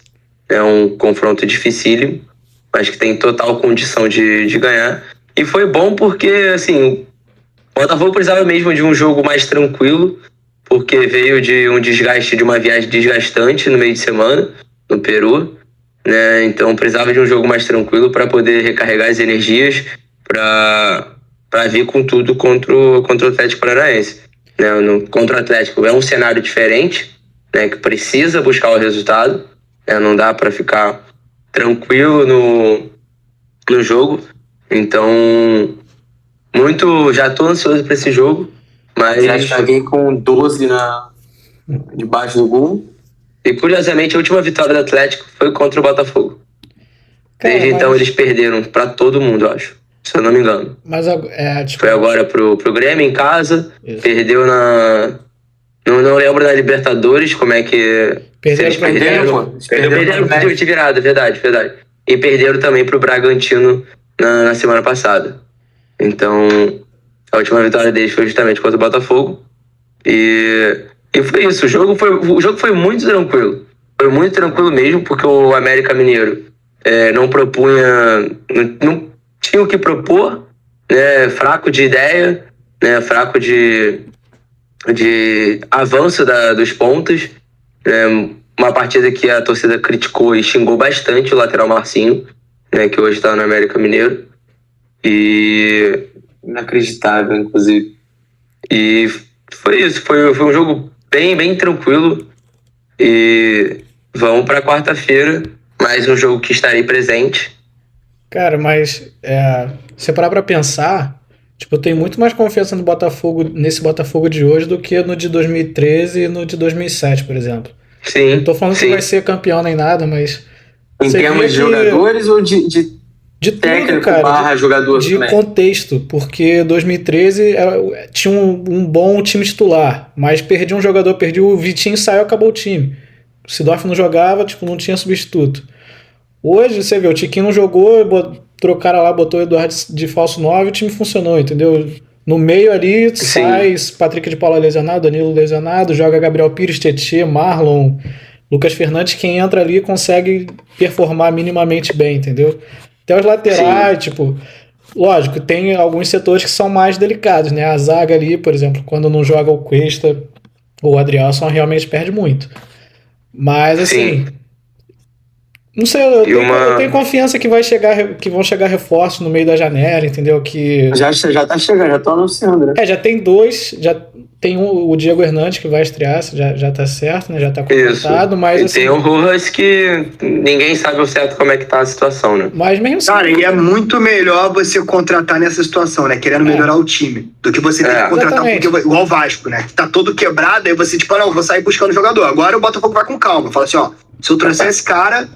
É um confronto dificílimo, mas que tem total condição de ganhar. E foi bom porque, assim, o Botafogo precisava mesmo de um jogo mais tranquilo, porque veio de um desgaste, de uma viagem desgastante no meio de semana, no Peru, né? Então precisava de um jogo mais tranquilo para poder recarregar as energias para vir com tudo contra o Atlético Paranaense. Contra o Atlético é um cenário diferente, né? Que precisa buscar o resultado, né? Não dá para ficar tranquilo no jogo. Então, já tô ansioso para esse jogo. Mas já vim com 12 debaixo do gol. E curiosamente a última vitória do Atlético foi contra o Botafogo. Desde então eles perderam pra todo mundo, eu acho. Se eu não me engano. Mas foi agora pro Grêmio em casa. Isso. Perdeu não lembro na Libertadores como é que... Perderam de virada, verdade. E perderam também pro Bragantino na semana passada. Então... A última vitória deles foi justamente contra o Botafogo. E foi isso. O jogo foi muito tranquilo. Foi muito tranquilo mesmo, porque o América Mineiro não propunha... Não tinha o que propor, né? Fraco de ideia, né? Fraco de avanço dos pontos. Uma partida que a torcida criticou e xingou bastante o lateral Marcinho, né? Que hoje está no América Mineiro. Inacreditável, inclusive. E foi isso. Foi um jogo bem, bem tranquilo. E vamos para quarta-feira. Mais um jogo que estarei presente. Cara, mas se parar pra pensar, eu tenho muito mais confiança no Botafogo, nesse Botafogo de hoje, do que no de 2013 e no de 2007, por exemplo. Sim. Não tô falando que vai ser campeão nem nada, mas... Em termos de jogadores ou de De tudo, técnico cara, barra jogador de também. contexto, porque 2013 tinha um bom time titular, mas perdi um jogador, perdi o Vitinho, saiu, acabou o time. O Seedorf não jogava, tipo, não tinha substituto. Hoje, você vê, o Tiquinho não jogou, trocaram lá, botou o Eduardo de falso 9 e o time funcionou, entendeu? No meio ali, sai Patrick de Paula lesionado, Danilo lesionado, joga Gabriel Pires, Tietê, Marlon, Lucas Fernandes, quem entra ali consegue performar minimamente bem, entendeu? Até os laterais, tipo, lógico, tem alguns setores que são mais delicados, né? A zaga ali, por exemplo, quando não joga o Cuesta ou o Adrielson, realmente perde muito. Mas, assim, não sei, eu tenho confiança que vão chegar reforços no meio da janela, entendeu? Que Já tá chegando, já tô anunciando, né? já tem dois, já tem o Diego Hernandes que vai estrear, já tá certo, né? Já tá contratado, mas e assim, tem o Rojas que ninguém sabe ao certo como é que tá a situação, né? Mas mesmo assim, Cara, e é muito melhor você contratar nessa situação, né? Querendo melhorar o time, do que você ter que contratar porque, igual o Vasco, né? Que tá todo quebrado, aí você, tipo, não, vou sair buscando jogador. Agora o Botafogo vai com calma. Fala assim, ó, se eu trouxer esse cara,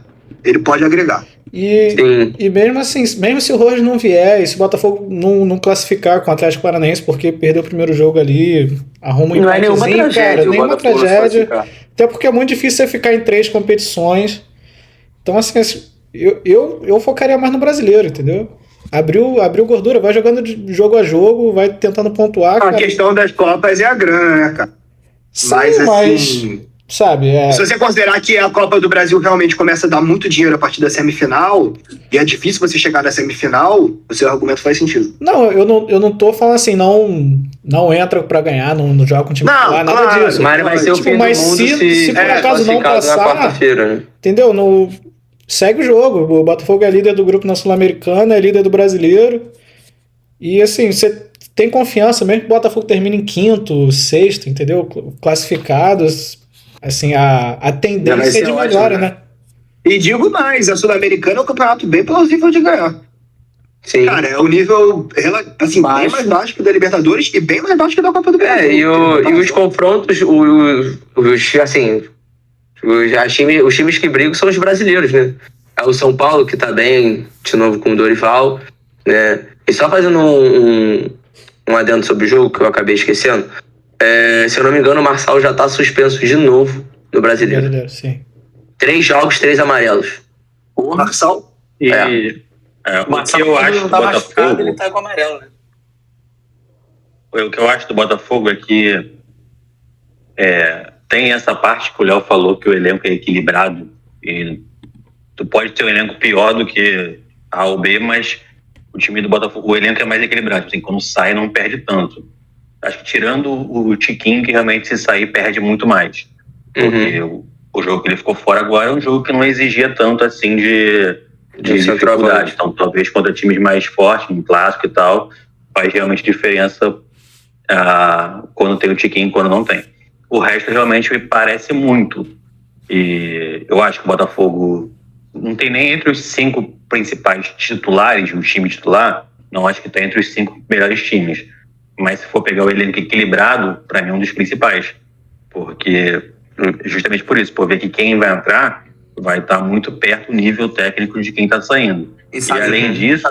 ele pode agregar. E mesmo assim, mesmo se o Rojas não vier, e se o Botafogo não classificar com o Atlético Paranaense porque perdeu o primeiro jogo ali, arruma um empatezinho, cara, nenhuma tragédia. Até porque é muito difícil você ficar em 3 competições. Então, assim, eu focaria mais no brasileiro, entendeu? Abriu gordura, vai jogando de jogo a jogo, vai tentando pontuar. A questão das Copas é a grana, né, cara? Sim, mas sabe, se você considerar que a Copa do Brasil realmente começa a dar muito dinheiro a partir da semifinal, e é difícil você chegar na semifinal, o seu argumento faz sentido. Não, eu não tô falando assim, não entra pra ganhar, não joga com o time titular, nada disso. Mas vai ser o fim do mundo se por acaso não passar, né? entendeu? Segue o jogo. O Botafogo é líder do grupo na Sul-Americana, é líder do Brasileiro. E assim, você tem confiança, mesmo que o Botafogo termine em 5º, 6º, entendeu? Classificados. Assim, a tendência é de melhora, né? E digo mais, a Sul-Americana é um campeonato bem plausível de ganhar. Sim. Cara, é um nível assim, bem mais baixo que o da Libertadores e bem mais baixo que o da Copa do Brasil. E os confrontos, os times que brigam são os brasileiros, né? É o São Paulo, que tá bem, de novo com o Dorival, né? E só fazendo um adendo sobre o jogo, que eu acabei esquecendo, se eu não me engano, o Marçal já tá suspenso de novo no Brasileiro. Sim. 3 jogos, 3 amarelos. O Marçal? O que eu acho do Botafogo... Ele tá com amarelo, né? O que eu acho do Botafogo é que tem essa parte que o Léo falou, que o elenco é equilibrado. E tu pode ter um elenco pior do que A ou B, mas o time do Botafogo, o elenco é mais equilibrado. Assim, quando sai, não perde tanto. Acho que tirando o Tiquinho, que realmente se sair, perde muito mais. Porque o jogo que ele ficou fora agora é um jogo que não exigia tanto assim de dificuldade. Então, talvez contra times mais fortes, no clássico e tal, faz realmente diferença quando tem o Tiquinho e quando não tem. O resto realmente me parece muito. E eu acho que o Botafogo não tem nem entre os 5 principais titulares, o time titular, não acho que está entre os 5 melhores times. Mas se for pegar o elenco equilibrado, para mim é um dos principais. Porque, justamente por isso, por ver que quem vai entrar vai estar muito perto do nível técnico de quem está saindo. E além disso,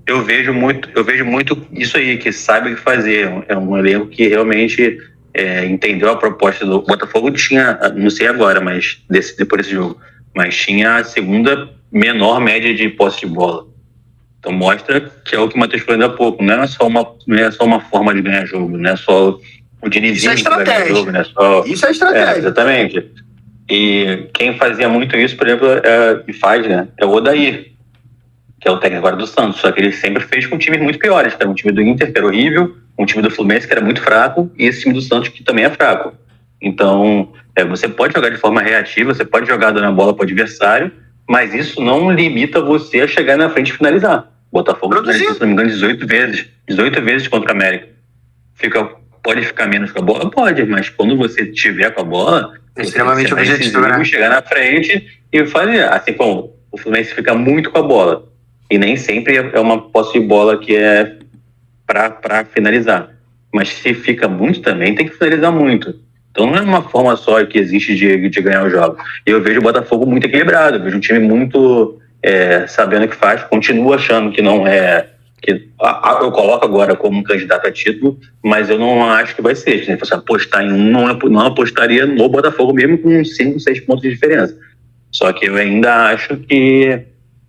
eu vejo muito isso aí, que sabe o que fazer. É um elenco que realmente entendeu a proposta do Botafogo. Tinha, não sei agora, mas depois desse jogo, mas tinha a segunda menor média de posse de bola. Então mostra que é o que o Matheus falou ainda há pouco, não é só uma forma de ganhar jogo, não é só o dirizinho que ganha jogo, não é só... Isso é estratégia. Exatamente. E quem fazia muito isso, por exemplo, e faz, né, é o Odair, que é o técnico agora do Santos, só que ele sempre fez com times muito piores, que era um time do Inter, que era horrível, um time do Fluminense, que era muito fraco, e esse time do Santos, que também é fraco. Então, você pode jogar de forma reativa, você pode jogar dando a bola para o adversário, mas isso não limita você a chegar na frente e finalizar. O Botafogo finalizou, se não me engano, 18 vezes contra o América. Pode ficar menos com a bola? Pode, mas quando você tiver com a bola, extremamente objetivo, né? Chegar na frente e fazer. Assim como o Fluminense fica muito com a bola. E nem sempre é uma posse de bola que é para finalizar. Mas se fica muito também, tem que finalizar muito. Então não é uma forma só que existe de ganhar o jogo. E eu vejo o Botafogo muito equilibrado, eu vejo um time muito sabendo o que faz. Continuo achando que não é... eu coloco agora como um candidato a título, mas eu não acho que vai ser. Se você apostar em um, não apostaria no Botafogo mesmo com 5, 6 pontos de diferença. Só que eu ainda acho que...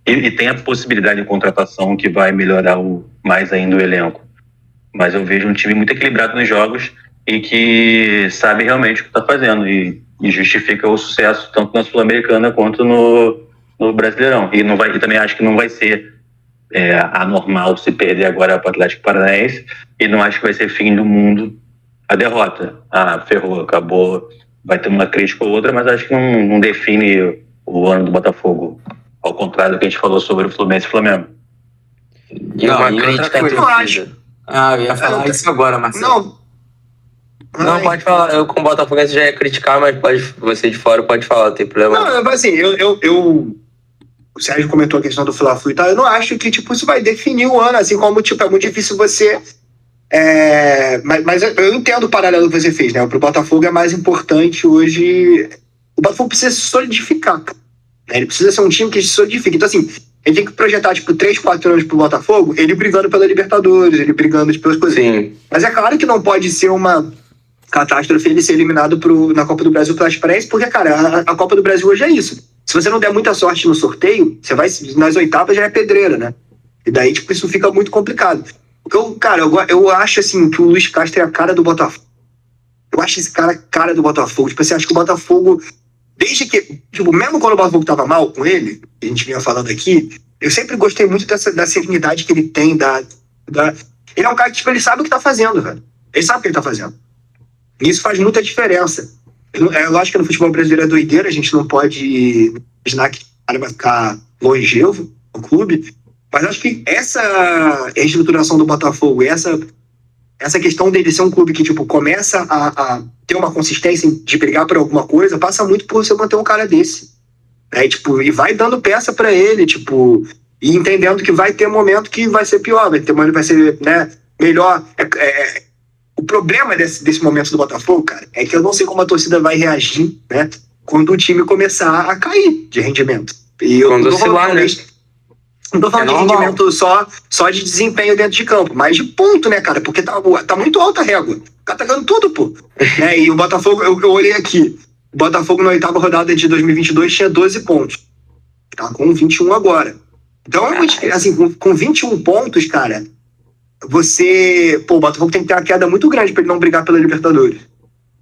E tem a possibilidade de contratação que vai melhorar mais ainda o elenco. Mas eu vejo um time muito equilibrado nos jogos e que sabe realmente o que está fazendo e justifica o sucesso tanto na Sul-Americana quanto no Brasileirão. E também acho que não vai ser anormal se perder agora para o Atlético Paranaense, e não acho que vai ser fim do mundo a derrota. Ferrou, acabou, vai ter uma crítica ou outra, mas acho que não define o ano do Botafogo, ao contrário do que a gente falou sobre o Fluminense e o Flamengo. E uma crítica à torcida. Eu ia falar isso agora, Marcelo. Não, pode falar. Eu, como botafoguense, já ia criticar, mas você de fora pode falar, não tem problema. Não, assim, o Sérgio comentou a questão do Fla-Flu e tal. Eu não acho que, tipo, isso vai definir o ano, assim como, tipo, é muito difícil você... Mas eu entendo o paralelo que você fez, né? Pro Botafogo é mais importante hoje... O Botafogo precisa se solidificar, né? Ele precisa ser um time que se solidifique. Então, assim, ele tem que projetar, tipo, 3, 4 anos pro Botafogo, ele brigando pela Libertadores, ele brigando pelas coisas. Sim. Mas é claro que não pode ser uma catástrofe ele ser eliminado na Copa do Brasil pela Paranaense, porque, cara, a Copa do Brasil hoje é isso. Se você não der muita sorte no sorteio, você vai nas oitavas, já é pedreira, né? E daí, tipo, isso fica muito complicado. Porque, eu acho, assim, que o Luiz Castro é a cara do Botafogo. Eu acho esse cara a cara do Botafogo. Tipo assim, acho que o Botafogo, desde que... Tipo, mesmo quando o Botafogo tava mal com ele, que a gente vinha falando aqui, eu sempre gostei muito da serenidade que ele tem, Ele é um cara que, tipo, ele sabe o que tá fazendo, velho. Ele sabe o que ele tá fazendo. E isso faz muita diferença. Lógico que no futebol brasileiro é doideira, a gente não pode imaginar que o cara vai ficar longevo no clube, mas acho que essa reestruturação do Botafogo, essa questão dele ser um clube que, tipo, começa a ter uma consistência de brigar por alguma coisa, passa muito por você manter um cara desse. E vai dando peça pra ele, tipo, e entendendo que vai ter momento que vai ser pior, vai ter momento que vai ser, né, melhor. O problema desse momento do Botafogo, cara, é que eu não sei como a torcida vai reagir, né, quando o time começar a cair de rendimento. E eu quando oscilar, né? Não tô falando de rendimento só de desempenho dentro de campo, mas de ponto, né, cara? Porque tá muito alta a régua. O cara tá ganhando tudo, pô. E o Botafogo, eu olhei aqui, o Botafogo na 8ª rodada de 2022 tinha 12 pontos. Tá com 21 agora. Então, assim, com 21 pontos, cara... o Botafogo tem que ter uma queda muito grande para ele não brigar pela Libertadores.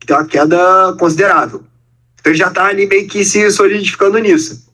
Tem uma queda considerável. Então ele já tá ali meio que se solidificando nisso.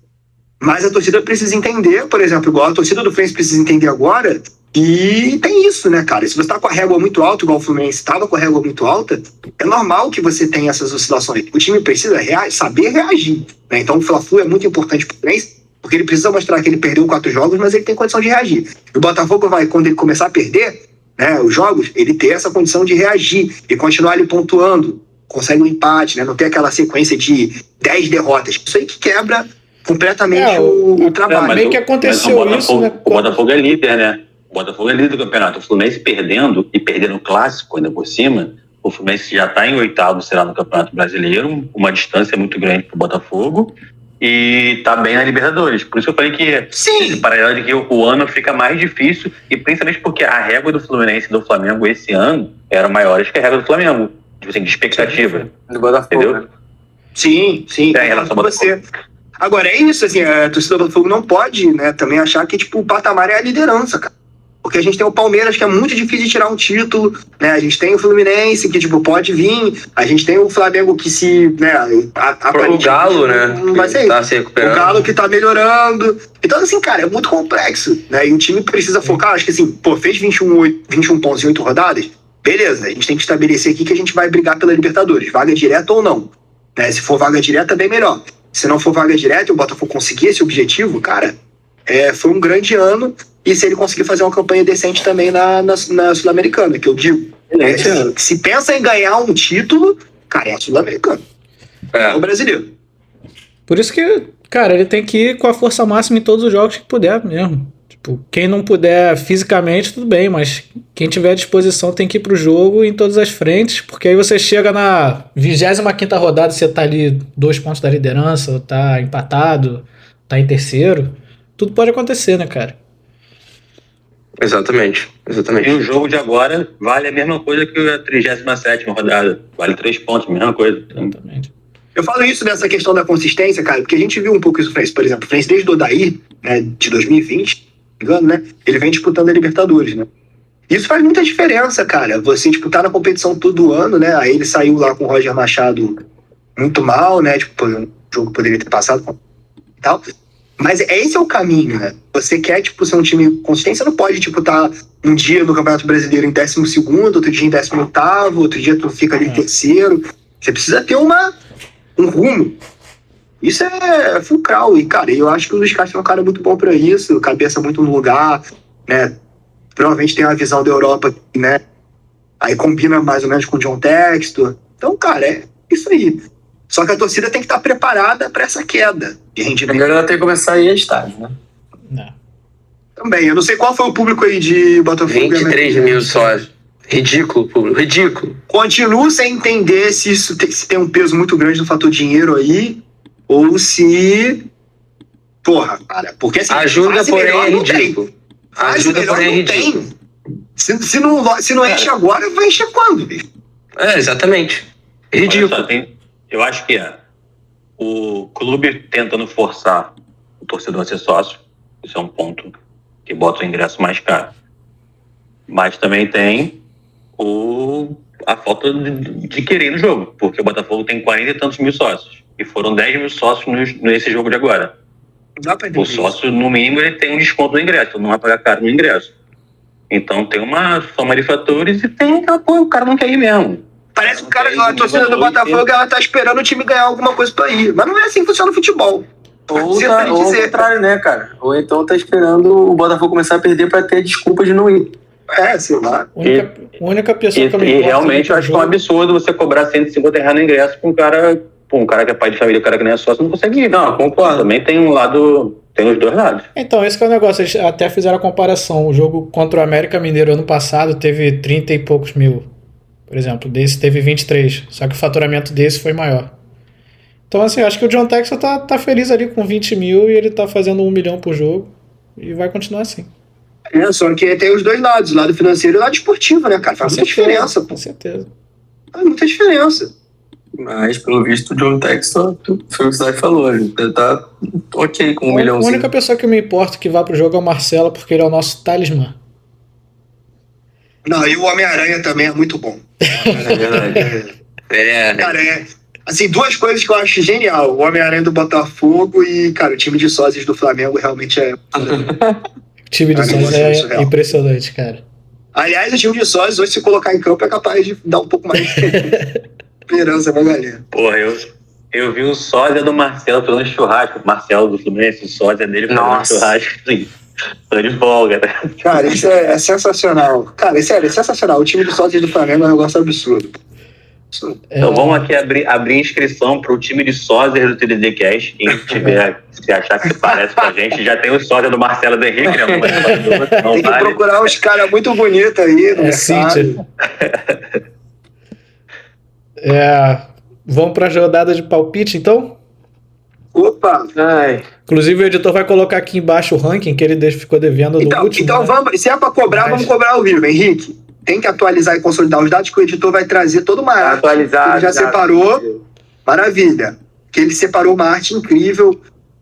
Mas a torcida precisa entender, por exemplo, igual a torcida do Fluminense precisa entender agora, e tem isso, né, cara? Se você tá com a régua muito alta, igual o Fluminense estava com a régua muito alta, é normal que você tenha essas oscilações. O time precisa saber reagir, né? Então o Fla-Flu é muito importante pro Fluminense, porque ele precisa mostrar que ele perdeu 4 jogos, mas ele tem condição de reagir. E o Botafogo vai, quando ele começar a perder, né, os jogos, ele ter essa condição de reagir e continuar ali pontuando, consegue um empate, né, não ter aquela sequência de 10 derrotas. Isso aí que quebra completamente o trabalho. Meio que aconteceu isso, né? O Botafogo é líder, né? O Botafogo é líder do campeonato. O Fluminense perdendo no clássico ainda por cima, o Fluminense já está em 8º, será no Campeonato Brasileiro, uma distância muito grande para o Botafogo, e tá bem na Libertadores. Por isso eu falei que esse paralelo de que o ano fica mais difícil, e principalmente porque a régua do Fluminense e do Flamengo esse ano eram maiores que a régua do Flamengo, tipo assim, de expectativa. Do Botafogo, entendeu? Né? Sim, em relação a você. Agora, é isso, assim, a torcida do Botafogo não pode, né, também achar que, tipo, o patamar é a liderança, cara. Porque a gente tem o Palmeiras, que é muito difícil de tirar um título, né? A gente tem o Fluminense, que, tipo, pode vir. A gente tem o Flamengo, que se, né... O Galo, né? Não vai ser tá se recuperando. O Galo, que tá melhorando. Então, assim, cara, é muito complexo, né? E o time precisa focar. Acho que, assim, fez 21 pontos em 8 rodadas. Beleza, a gente tem que estabelecer aqui que a gente vai brigar pela Libertadores. Vaga direta ou não. Né? Se for vaga direta, bem melhor. Se não for vaga direta e o Botafogo conseguir esse objetivo, cara, foi um grande ano. E se ele conseguir fazer uma campanha decente também na Sul-Americana, que eu digo, se pensa em ganhar um título, cara, é a Sul-Americana. É o brasileiro. Por isso que, cara, ele tem que ir com a força máxima em todos os jogos que puder mesmo. Tipo, quem não puder fisicamente, tudo bem, mas quem tiver à disposição tem que ir pro jogo em todas as frentes, porque aí você chega na 25ª rodada, você tá ali 2 pontos da liderança, tá empatado, tá em terceiro. tudo pode acontecer, né, cara? Exatamente. E o jogo de agora vale a mesma coisa que a 37ª rodada. Vale 3 pontos, mesma coisa. Exatamente. Eu falo isso nessa questão da consistência, cara, porque a gente viu um pouco isso no Fluminense. Por exemplo, o Fluminense desde o Odair, né, de 2020, não me engano, né? Ele vem disputando a Libertadores, né? Isso faz muita diferença, cara. Você disputar na competição todo ano, né? Aí ele saiu lá com o Roger Machado muito mal, né? Tipo, o jogo poderia ter passado e tal. Mas esse é o caminho, né? Você quer, tipo, ser um time consistente, você não pode, tipo, tá um dia no Campeonato Brasileiro em 12º, outro dia em 18º, outro dia tu fica ali em terceiro. Você precisa ter um rumo. Isso é fulcral. E, cara, eu acho que o Luiz Castro é um cara muito bom pra isso, cabeça muito no lugar, né? Provavelmente tem uma visão da Europa, né? Aí combina mais ou menos com o John Textor. Então, cara, é isso aí. Só que a torcida tem que estar preparada para essa queda de rendimento. Agora ela tem que começar a ir a estádio, né? Não. Também, eu não sei qual foi o público aí de Botafogo. 23 mil sócios. Ridículo, público, ridículo. Continuo sem entender se isso se tem um peso muito grande no fator dinheiro aí, ou se... Porra, cara, porque assim... Ajuda, porém é ridículo. Ajuda, porém é ridículo. Se não enche agora, vai encher quando, bicho? Exatamente. Ridículo. Olha só, eu acho que o clube tentando forçar o torcedor a ser sócio, isso é um ponto que bota o ingresso mais caro. Mas também tem a falta de querer no jogo, porque o Botafogo tem 40 e tantos mil sócios, e foram 10 mil sócios nesse jogo de agora. O sócio, no mínimo, ele tem um desconto no ingresso, não vai pagar caro no ingresso. Então tem uma soma de fatores e tem aquela coisa, o cara não quer ir mesmo. Parece que a torcida do Botafogo ela tá esperando o time ganhar alguma coisa pra ir. Mas não é assim que funciona o futebol. Ou o contrário, né, cara? Ou então tá esperando o Botafogo começar a perder pra ter desculpa de não ir. Sei lá. A única pessoa que eu me importo... E realmente eu acho que é um absurdo você cobrar R$150 no ingresso pra um cara que é pai de família, o cara que nem é sócio, não consegue ir. Não, concordo. Também tem um lado... Tem os dois lados. Então, esse que é o negócio. Eles até fizeram a comparação. O jogo contra o América Mineiro ano passado teve 30 e poucos mil. Por exemplo, desse teve 23. Só que o faturamento desse foi maior. Então, assim, eu acho que o John Textor tá feliz ali com 20 mil e ele tá fazendo 1 milhão por jogo. E vai continuar assim. Só que tem os dois lados. O lado financeiro e o lado esportivo, né, cara? Faz muita diferença. Com certeza. Faz muita diferença. Mas, pelo visto, o John Textor, foi o que você falou, ele tá ok com 1 milhãozinho. A única pessoa que eu me importo que vá pro jogo é o Marcelo, porque ele é o nosso talismã. Não, e o Homem-Aranha também é muito bom. É verdade. Cara, assim, duas coisas que eu acho genial. O Homem-Aranha do Botafogo e, cara, o time de sócios do Flamengo realmente é... O time de sócios é impressionante, cara. Aliás, o time de sócios, hoje, se colocar em campo, é capaz de dar um pouco mais de esperança pra galera. Porra, eu vi o sósia do Marcelo fazendo churrasco. Marcelo do Fluminense, o sósia dele fazendo churrasco, sim. Tô de folga, né? Cara, isso é sensacional. Cara, sério, é sensacional. O time de sócios do Flamengo é um negócio absurdo. Então vamos aqui abrir inscrição para o time de sósias do TDD Cast. Quem tiver, se achar que se parece com a gente, já tem o sósia do Marcelo do Henrique, né? Tem que procurar uns caras muito bonitos aí no mercado. Vamos para a rodada de palpite, então? Opa! Inclusive o editor vai colocar aqui embaixo o ranking que ele ficou devendo do último. Então vamos, se é para cobrar, vamos cobrar ao vivo, Henrique. Tem que atualizar e consolidar os dados que o editor vai trazer toda uma arte. Atualizar. Ele já separou. Maravilha. Que ele separou uma arte incrível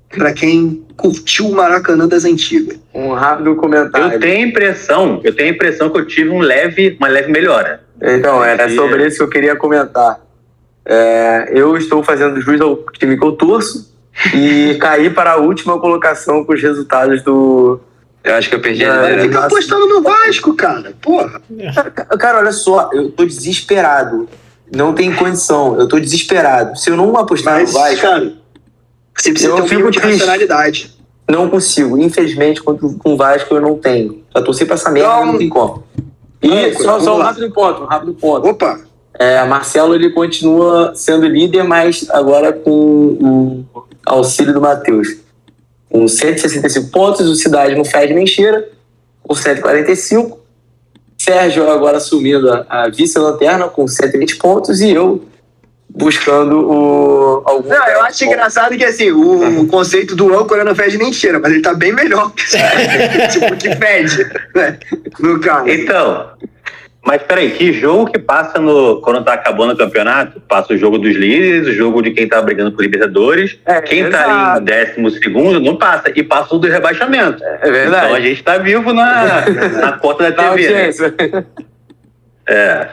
para quem curtiu o Maracanã das antigas. Um rápido comentário. Eu tenho a impressão que eu tive uma leve melhora. Então, era sobre isso que eu queria comentar. Eu estou fazendo jus ao time que eu torço e caí para a última colocação com os resultados do... Eu acho que eu perdi a liderança. Fica apostando no Vasco, cara. Porra. Cara, olha só, eu tô desesperado. Não tem condição, eu tô desesperado. Se eu não apostar no Vasco... Cara, você precisa ter um mínimo de racionalidade. Não consigo. Infelizmente, com o Vasco eu não tenho. Já torci pra essa merda, não tem como. E só um rápido ponto. Opa. Marcelo, ele continua sendo líder, mas agora com o auxílio do Matheus. Com 165 pontos, o Cidade não faz nem cheira, com 145. Sérgio agora assumindo a vice-lanterna com 120 pontos e eu buscando algum... Não, eu acho engraçado que, assim, o conceito do âncora não fede nem cheira, mas ele tá bem melhor. Tipo, que fede, né? No caso. Então, mas peraí, que jogo que passa quando tá acabando o campeonato? Passa o jogo dos líderes, o jogo de quem tá brigando por Libertadores. Quem tá em 12º não passa. E passa o do rebaixamento. É verdade. Então a gente tá vivo na conta da TV. Né?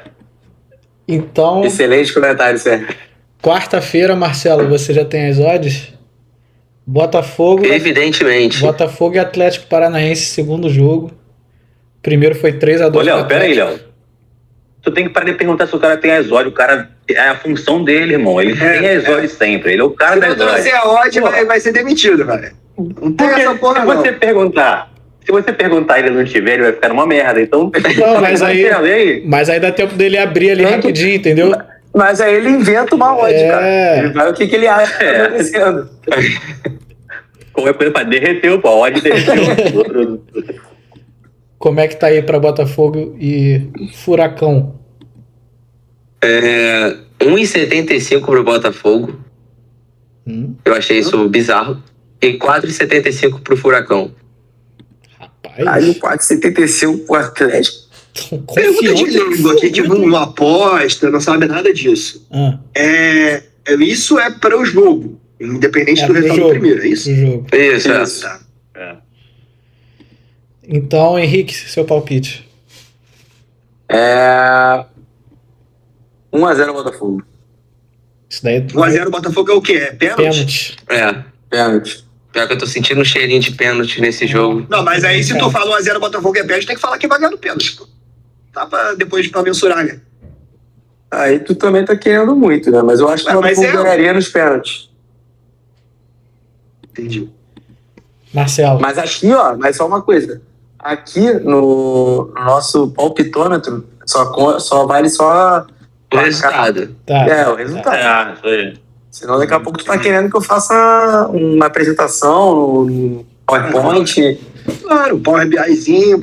Então, Excelente comentário, Sérgio. quarta-feira, Marcelo, você já tem as odds? Botafogo. Evidentemente. Botafogo e Atlético Paranaense, segundo jogo. Primeiro foi 3-2. Ô, Léo, pera aí, Léo. Tu tem que parar de perguntar se o cara tem as odds. O cara, é a função dele, irmão. Ele tem as odds sempre. Ele é o cara das odds. Se você é odd, vai ser demitido, velho. Não tem essa porra, não. Se você perguntar e ele não tiver, ele vai ficar numa merda. Então, Não, mas aí dá tempo dele abrir ali rapidinho, entendeu? Mas aí ele inventa uma odd, cara. Ele vai o que ele acha que tá acontecendo. Como é coisa pra derreter, pô. A odd derreteu. Como é que tá aí pra Botafogo e Furacão? 1,75 pro Botafogo. Eu achei isso bizarro. E 4,75 pro Furacão. Aí o 4,75 pro Atlético. Pergunta de leigo aqui que não aposta, não sabe nada disso. Isso é para o jogo, independente do resultado do primeiro, é isso? Isso. Tá. Então, Henrique, seu palpite. 1-0 Botafogo. Isso daí 1-0 Botafogo é o quê? É pênalti? Pênalti. Pior que eu tô sentindo um cheirinho de pênalti nesse jogo. Não, mas aí se tu fala 1-0 Botafogo é pênalti, tem que falar que vai ganhar no pênalti. Pô. Tá depois pra mensurar, né? Aí tu também tá querendo muito, né? Mas eu acho que o Botafogo ganharia nos pênaltis. Entendi. Marcelo. Mas aqui, mas só uma coisa. Aqui no nosso palpitômetro só vale só o resultado. O resultado. Isso aí. Senão daqui a pouco tu tá querendo que eu faça uma apresentação no PowerPoint. Claro, um Power BIzinho.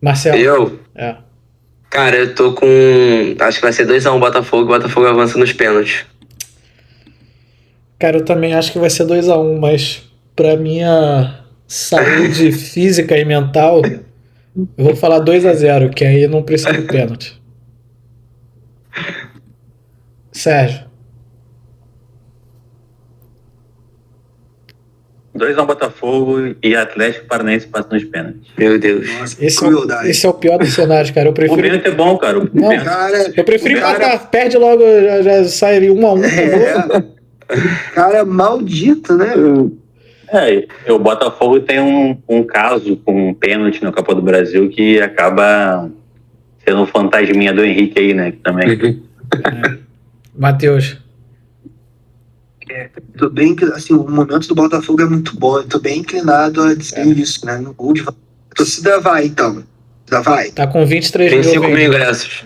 Marcelo. Eu? Cara, eu tô com... Acho que vai ser 2-1 Botafogo. O Botafogo avança nos pênaltis. Cara, eu também acho que vai ser 2-1, mas pra minha saúde física e mental, eu vou falar 2-0, que aí não precisa de pênalti. Sérgio. 2-1 Botafogo e Atlético Paranaense passando nos pênaltis. Meu Deus. Nossa, esse é o pior dos cenários, cara. Eu prefiro... O pênalti é bom, cara. Eu prefiro empatar. Perde logo, já sai 1-1. Cara maldito, né? O Botafogo tem um caso com um pênalti no Copa do Brasil que acaba sendo um fantasminha do Henrique aí, né? Que também. Matheus. Tô bem, assim, o momento do Botafogo é muito bom. Eu tô bem inclinado a dizer isso, né? No gol de... A torcida vai, então. Vai. Tá com 23 25 mil ingressos.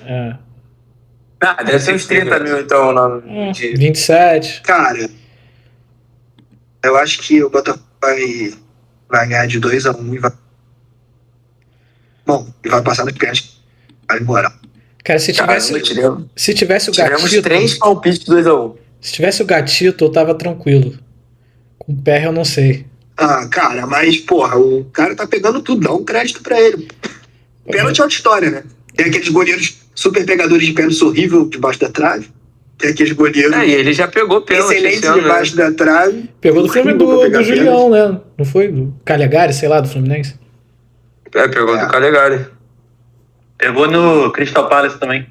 Deve ser uns 30 mil, então. 27. Cara, eu acho que o Botafogo vai ganhar de 2-1 e vai... Bom, e vai passar no pênalti. Vai embora. Cara, se tivesse o Gatito... Tivemos 3 palpites de 2-1. Se tivesse o Gatito, eu tava tranquilo. Com o PR eu não sei. Cara, mas, porra, o cara tá pegando tudo. Dá um crédito pra ele. Pênalti é outra história, né? Tem aqueles goleiros super pegadores de pênalti horrível debaixo da trave. Tem aqueles goleiros... E ele já pegou pênalti. Excelente debaixo da trave. Pegou do filme do Julião, né? Não foi? Do Calegari, sei lá, do Fluminense. Pegou do Calegari. Pegou no Crystal Palace também.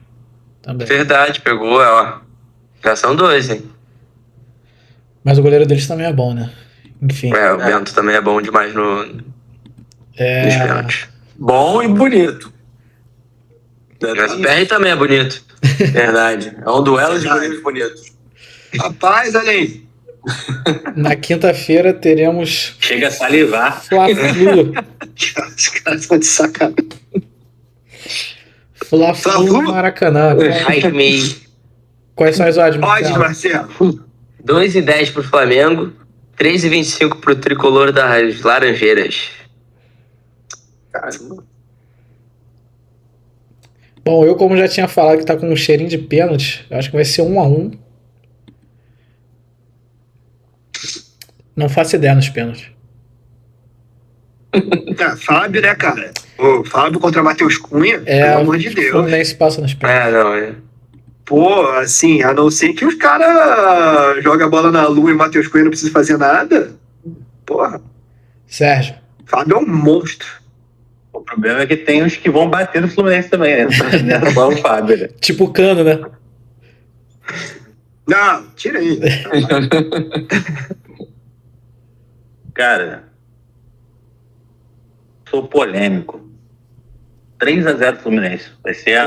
Verdade, pegou, Já são 2, hein? Mas o goleiro deles também é bom, né? Enfim. O Bento também é bom demais nos pênaltis. Bom e bonito. O PR também é bonito. Verdade. É um duelo de goleiros bonitos. Rapaz, olha aí. Na quinta-feira teremos... Chega a salivar. Fla-Flu. Os caras estão de sacanagem. Fla-Flu no Maracanã. Quais são as odds, Marcelo? 2,10 pro Flamengo, 3,25 pro tricolor das Laranjeiras. Caramba. Bom, eu como já tinha falado que tá com um cheirinho de pênalti, eu acho que vai ser 1-1. Não faço ideia nos pênaltis. Fábio, né, cara? O Fábio contra Matheus Cunha, pelo amor de Deus. O Fluminense passa nos pênaltis. Pô, assim, a não ser que os caras jogam a bola na lua e o Matheus Cunha não precisa fazer nada. Porra. Sérgio. Fábio é um monstro. O problema é que tem os que vão bater no Fluminense também, né? Não é só o Fábio, né? Tipo o Cano, né? Não, tira aí. Cara, sou polêmico. 3-0 Fluminense. Vai ser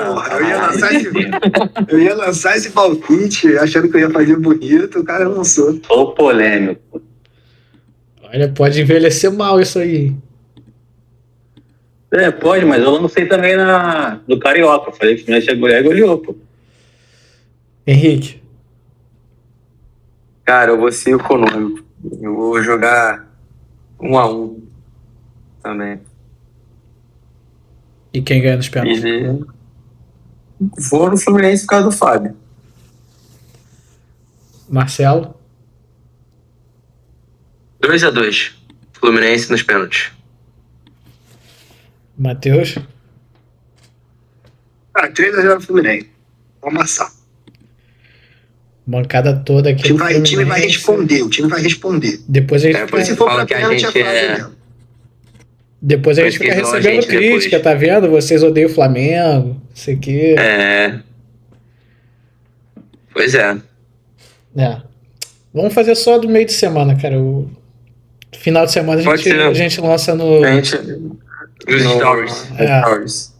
eu ia lançar esse palpite achando que eu ia fazer bonito, o cara lançou. Sou polêmico. Olha, pode envelhecer mal isso aí. Pode, mas eu lancei também no Carioca. Eu falei que o Fluminense ia golear e goleou, pô. Henrique. Cara, eu vou ser econômico. Eu vou jogar 1-1 também. E quem ganha nos pênaltis? Vou no Fluminense por causa do Fábio. Marcelo? 2-2. Fluminense nos pênaltis. Matheus? 3-0 Fluminense. Vamos amassar. Bancada toda aqui. O time vai responder. Depois a gente se for pra pênalti, mesmo. Depois a gente fica recebendo crítica, tá vendo? Vocês odeiam o Flamengo, isso aqui. Pois é. Vamos fazer só do meio de semana, cara. O final de semana a gente lança no... Nos stories.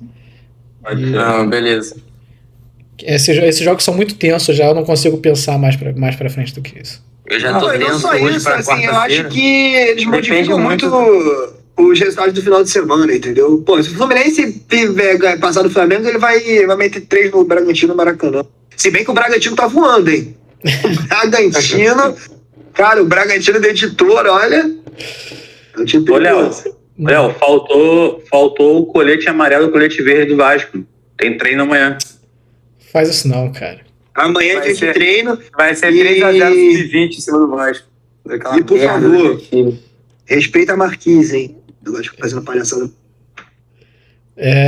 Beleza. Esses jogos são muito tensos já, eu não consigo pensar mais pra frente do que isso. Eu já tô tenso hoje pra quarta-feira. Eu acho que eles modificam muito os resultados do final de semana, entendeu? Pô, se o Fluminense passar do Flamengo, ele vai meter 3 no Bragantino, no Maracanã. Se bem que o Bragantino tá voando, hein? O Bragantino... Cara, o Bragantino do editor, olha... Ô, Léo, faltou o colete amarelo e o colete verde do Vasco. Tem treino amanhã. Faz isso não, cara. Amanhã a gente treino. Vai ser 3-0 sub-20 em cima do Vasco. E por favor, respeita a Marquise, hein? Do Vasco fazendo palhaçada.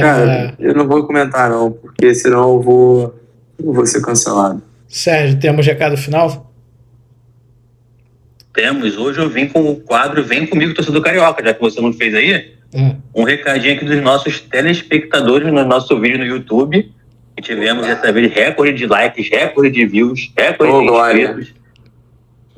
Cara, eu não vou comentar não, porque senão eu vou ser cancelado. Sérgio, temos recado final? Temos. Hoje eu vim com o quadro Vem Comigo, Torcedor Carioca, já que você não fez aí. Um recadinho aqui dos nossos telespectadores no nosso vídeo no YouTube. Que tivemos dessa vez recorde de likes, recorde de views, recorde de inscritos.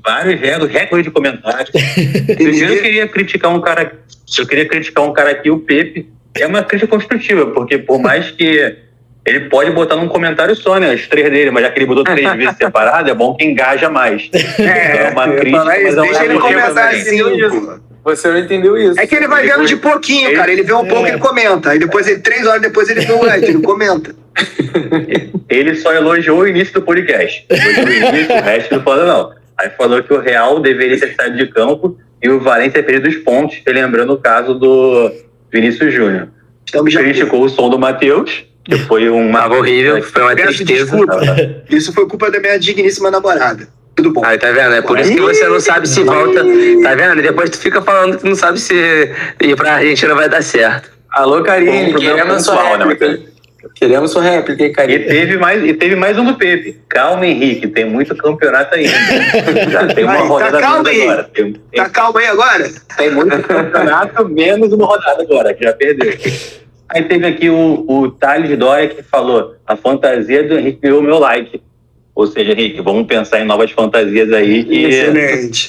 Vários recordes de comentários. Primeiro eu queria criticar um cara aqui, o Pepe. É uma crítica construtiva, porque por mais que ele pode botar num comentário só, né? Os 3 dele, mas já que ele botou 3 vezes separado, é bom que engaja mais. É uma crítica, mas deixa ele começar assim. Você não entendeu isso. É que ele vai vendo de pouquinho, cara. Ele vê um pouco e ele comenta. Aí depois, 3 horas depois, ele vê o like, ele comenta. Ele só elogiou o início do podcast. O resto não falou, não. Aí falou que o Real deveria ter saído de campo e o Valência perdido os pontos, lembrando o caso do Vinícius Júnior. Criticou o som do Matheus, que foi uma horrível, foi uma tristeza. Desculpa. Isso foi culpa da minha digníssima namorada. Tudo bom. Aí, tá vendo? É por isso que você não sabe se volta. Tá vendo? Depois tu fica falando que não sabe se ir pra Argentina vai dar certo. Alô, Karine, queremos sua réplica. Queremos sua réplica, hein, Karine? E teve mais um do Pepe. Calma, Henrique, tem muito campeonato ainda. Já tem uma rodada agora. Tá calmo aí agora? Tem muito campeonato, menos uma rodada agora, que já perdeu. Aí teve aqui o Thales Dória que falou: a fantasia do Henrique ganhou o meu like. Ou seja, Henrique, vamos pensar em novas fantasias aí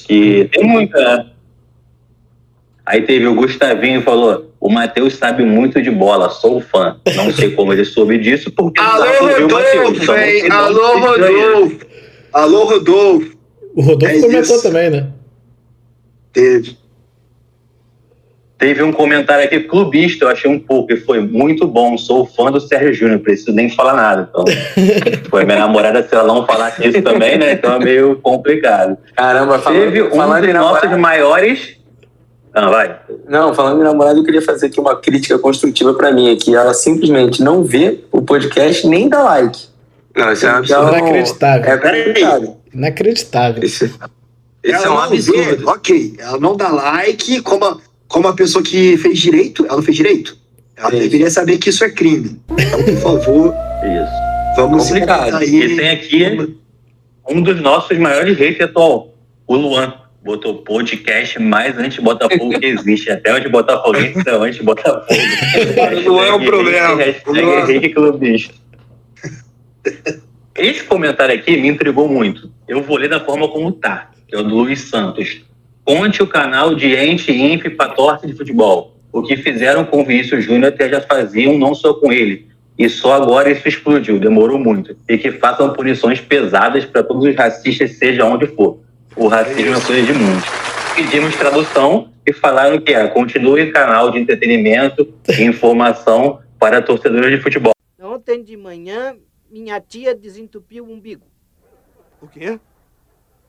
que tem muita, né? Aí teve o Gustavinho que falou: o Matheus sabe muito de bola, sou fã. Não sei como ele soube disso, porque Alô, Rodolfo! Alô, Rodolfo! O Rodolfo comentou também, né? Teve um comentário aqui, clubista, eu achei um pouco, e foi muito bom, sou fã do Sérgio Júnior, preciso nem falar nada. Então, foi minha namorada, se ela não falar isso também, né? Então é meio complicado. Caramba, teve um dos nossos maiores... vai. Não, falando em namorada, eu queria fazer aqui uma crítica construtiva pra mim aqui. Ela simplesmente não vê o podcast nem dá like. Não, isso é um Então, absurdo. Inacreditável. É acreditável. Inacreditável. Isso é Ela um não vê, absurdo. ok, ela não dá like como a pessoa que fez direito, ela não fez direito. Ela deveria saber que isso é crime. Então, por favor, Isso. vamos se Complicado. comportar E tem aqui um dos nossos maiores haters atual, o Luan. Botou podcast mais anti-Botafogo que existe. Até anti-botafoguense são anti-Botafogo. Não é um problema. Hashtag hate clubista. Esse comentário aqui me intrigou muito. Eu vou ler da forma como tá, que é o do Luiz Santos. Conte o canal de ente e imp pra torta de futebol. O que fizeram com o Vinícius Júnior até já faziam, não só com ele. E só agora isso explodiu, demorou muito. E que façam punições pesadas para todos os racistas, seja onde for. O racismo é coisa de mundo. Pedimos tradução e falaram que continue o canal de entretenimento e informação para torcedores de futebol. Ontem de manhã, minha tia desentupiu o umbigo. O quê?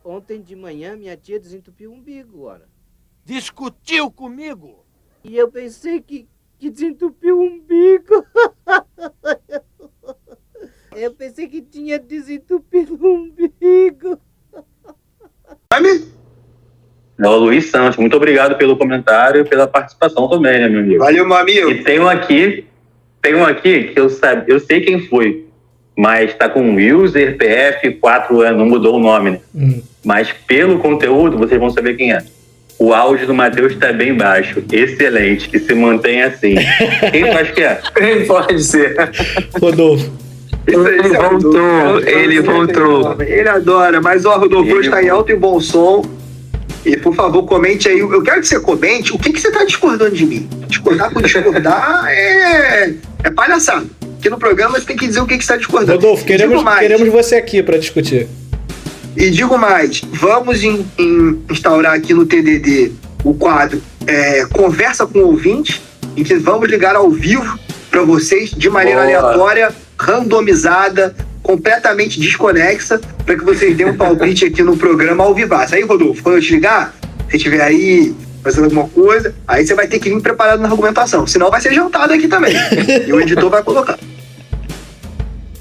Ontem de manhã, minha tia desentupiu o umbigo, ora. Discutiu comigo? E eu pensei que desentupiu o umbigo. Eu pensei que tinha desentupido o umbigo. É o Luiz Santos. Muito obrigado pelo comentário e pela participação também, né, meu amigo? valeu, meu amigo. E tem um aqui que eu sei quem foi, mas tá com user PF 4 anos, não mudou o nome, né? Mas pelo conteúdo, vocês vão saber quem é. O áudio do Matheus tá bem baixo. Excelente, que se mantém assim. Quem faz que é? Quem pode ser? Rodolfo. Ele voltou. Ele adora, mas ó, Rodolfo, hoje tá em alto e bom som. E por favor, comente aí. Eu quero que você comente o que você tá discordando de mim. Discordar por discordar é palhaçada. Aqui no programa você tem que dizer o que você tá discordando. Rodolfo, queremos você aqui para discutir. E digo mais, vamos instaurar aqui no TDD o quadro Conversa com o Ouvinte, em que vamos ligar ao vivo para vocês de maneira aleatória, randomizada, completamente desconexa, para que vocês deem um palpite aqui no programa ao vivaço. Aí, Rodolfo, quando eu te ligar, se estiver aí fazendo alguma coisa, aí você vai ter que vir preparado na argumentação, senão vai ser jantado aqui também. E o editor vai colocar.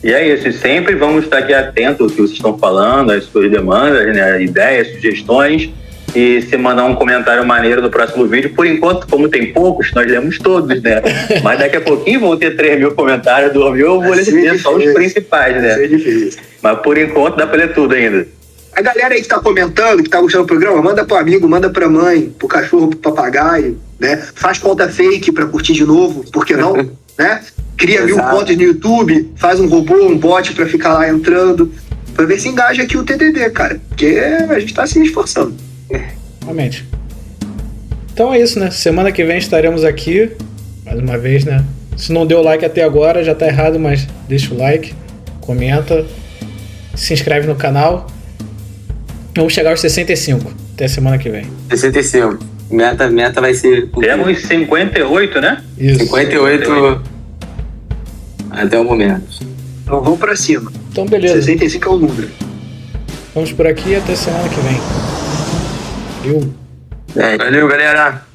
E é isso, e sempre vamos estar aqui atentos ao que vocês estão falando, às suas demandas, né, ideias, sugestões, e se mandar um comentário maneiro no próximo vídeo. Por enquanto, como tem poucos, nós lemos todos, né? Mas daqui a pouquinho vão ter 3.000 comentários, 2.000, eu vou ler só os principais, né? É difícil. Mas por enquanto dá pra ler tudo ainda. A galera aí que tá comentando, que tá gostando do programa, manda pro amigo, manda pra mãe, pro cachorro, pro papagaio, né? Faz conta fake pra curtir de novo, por que não? Né? Cria 1.000 contas no YouTube, faz um robô, um bot pra ficar lá entrando, pra ver se engaja aqui o TDD, cara. Porque a gente tá se esforçando. Realmente. Então é isso, né? Semana que vem estaremos aqui, mais uma vez, né? Se não deu like até agora, já tá errado, mas deixa o like, comenta, se inscreve no canal. Vamos chegar aos 65. Até semana que vem. 65. Meta vai ser... Temos 58, né? Isso. 58 até o momento. Então vamos pra cima. Então beleza. 65 é o número. Vamos por aqui e até semana que vem. Valeu. Valeu, galera.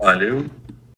Valeu.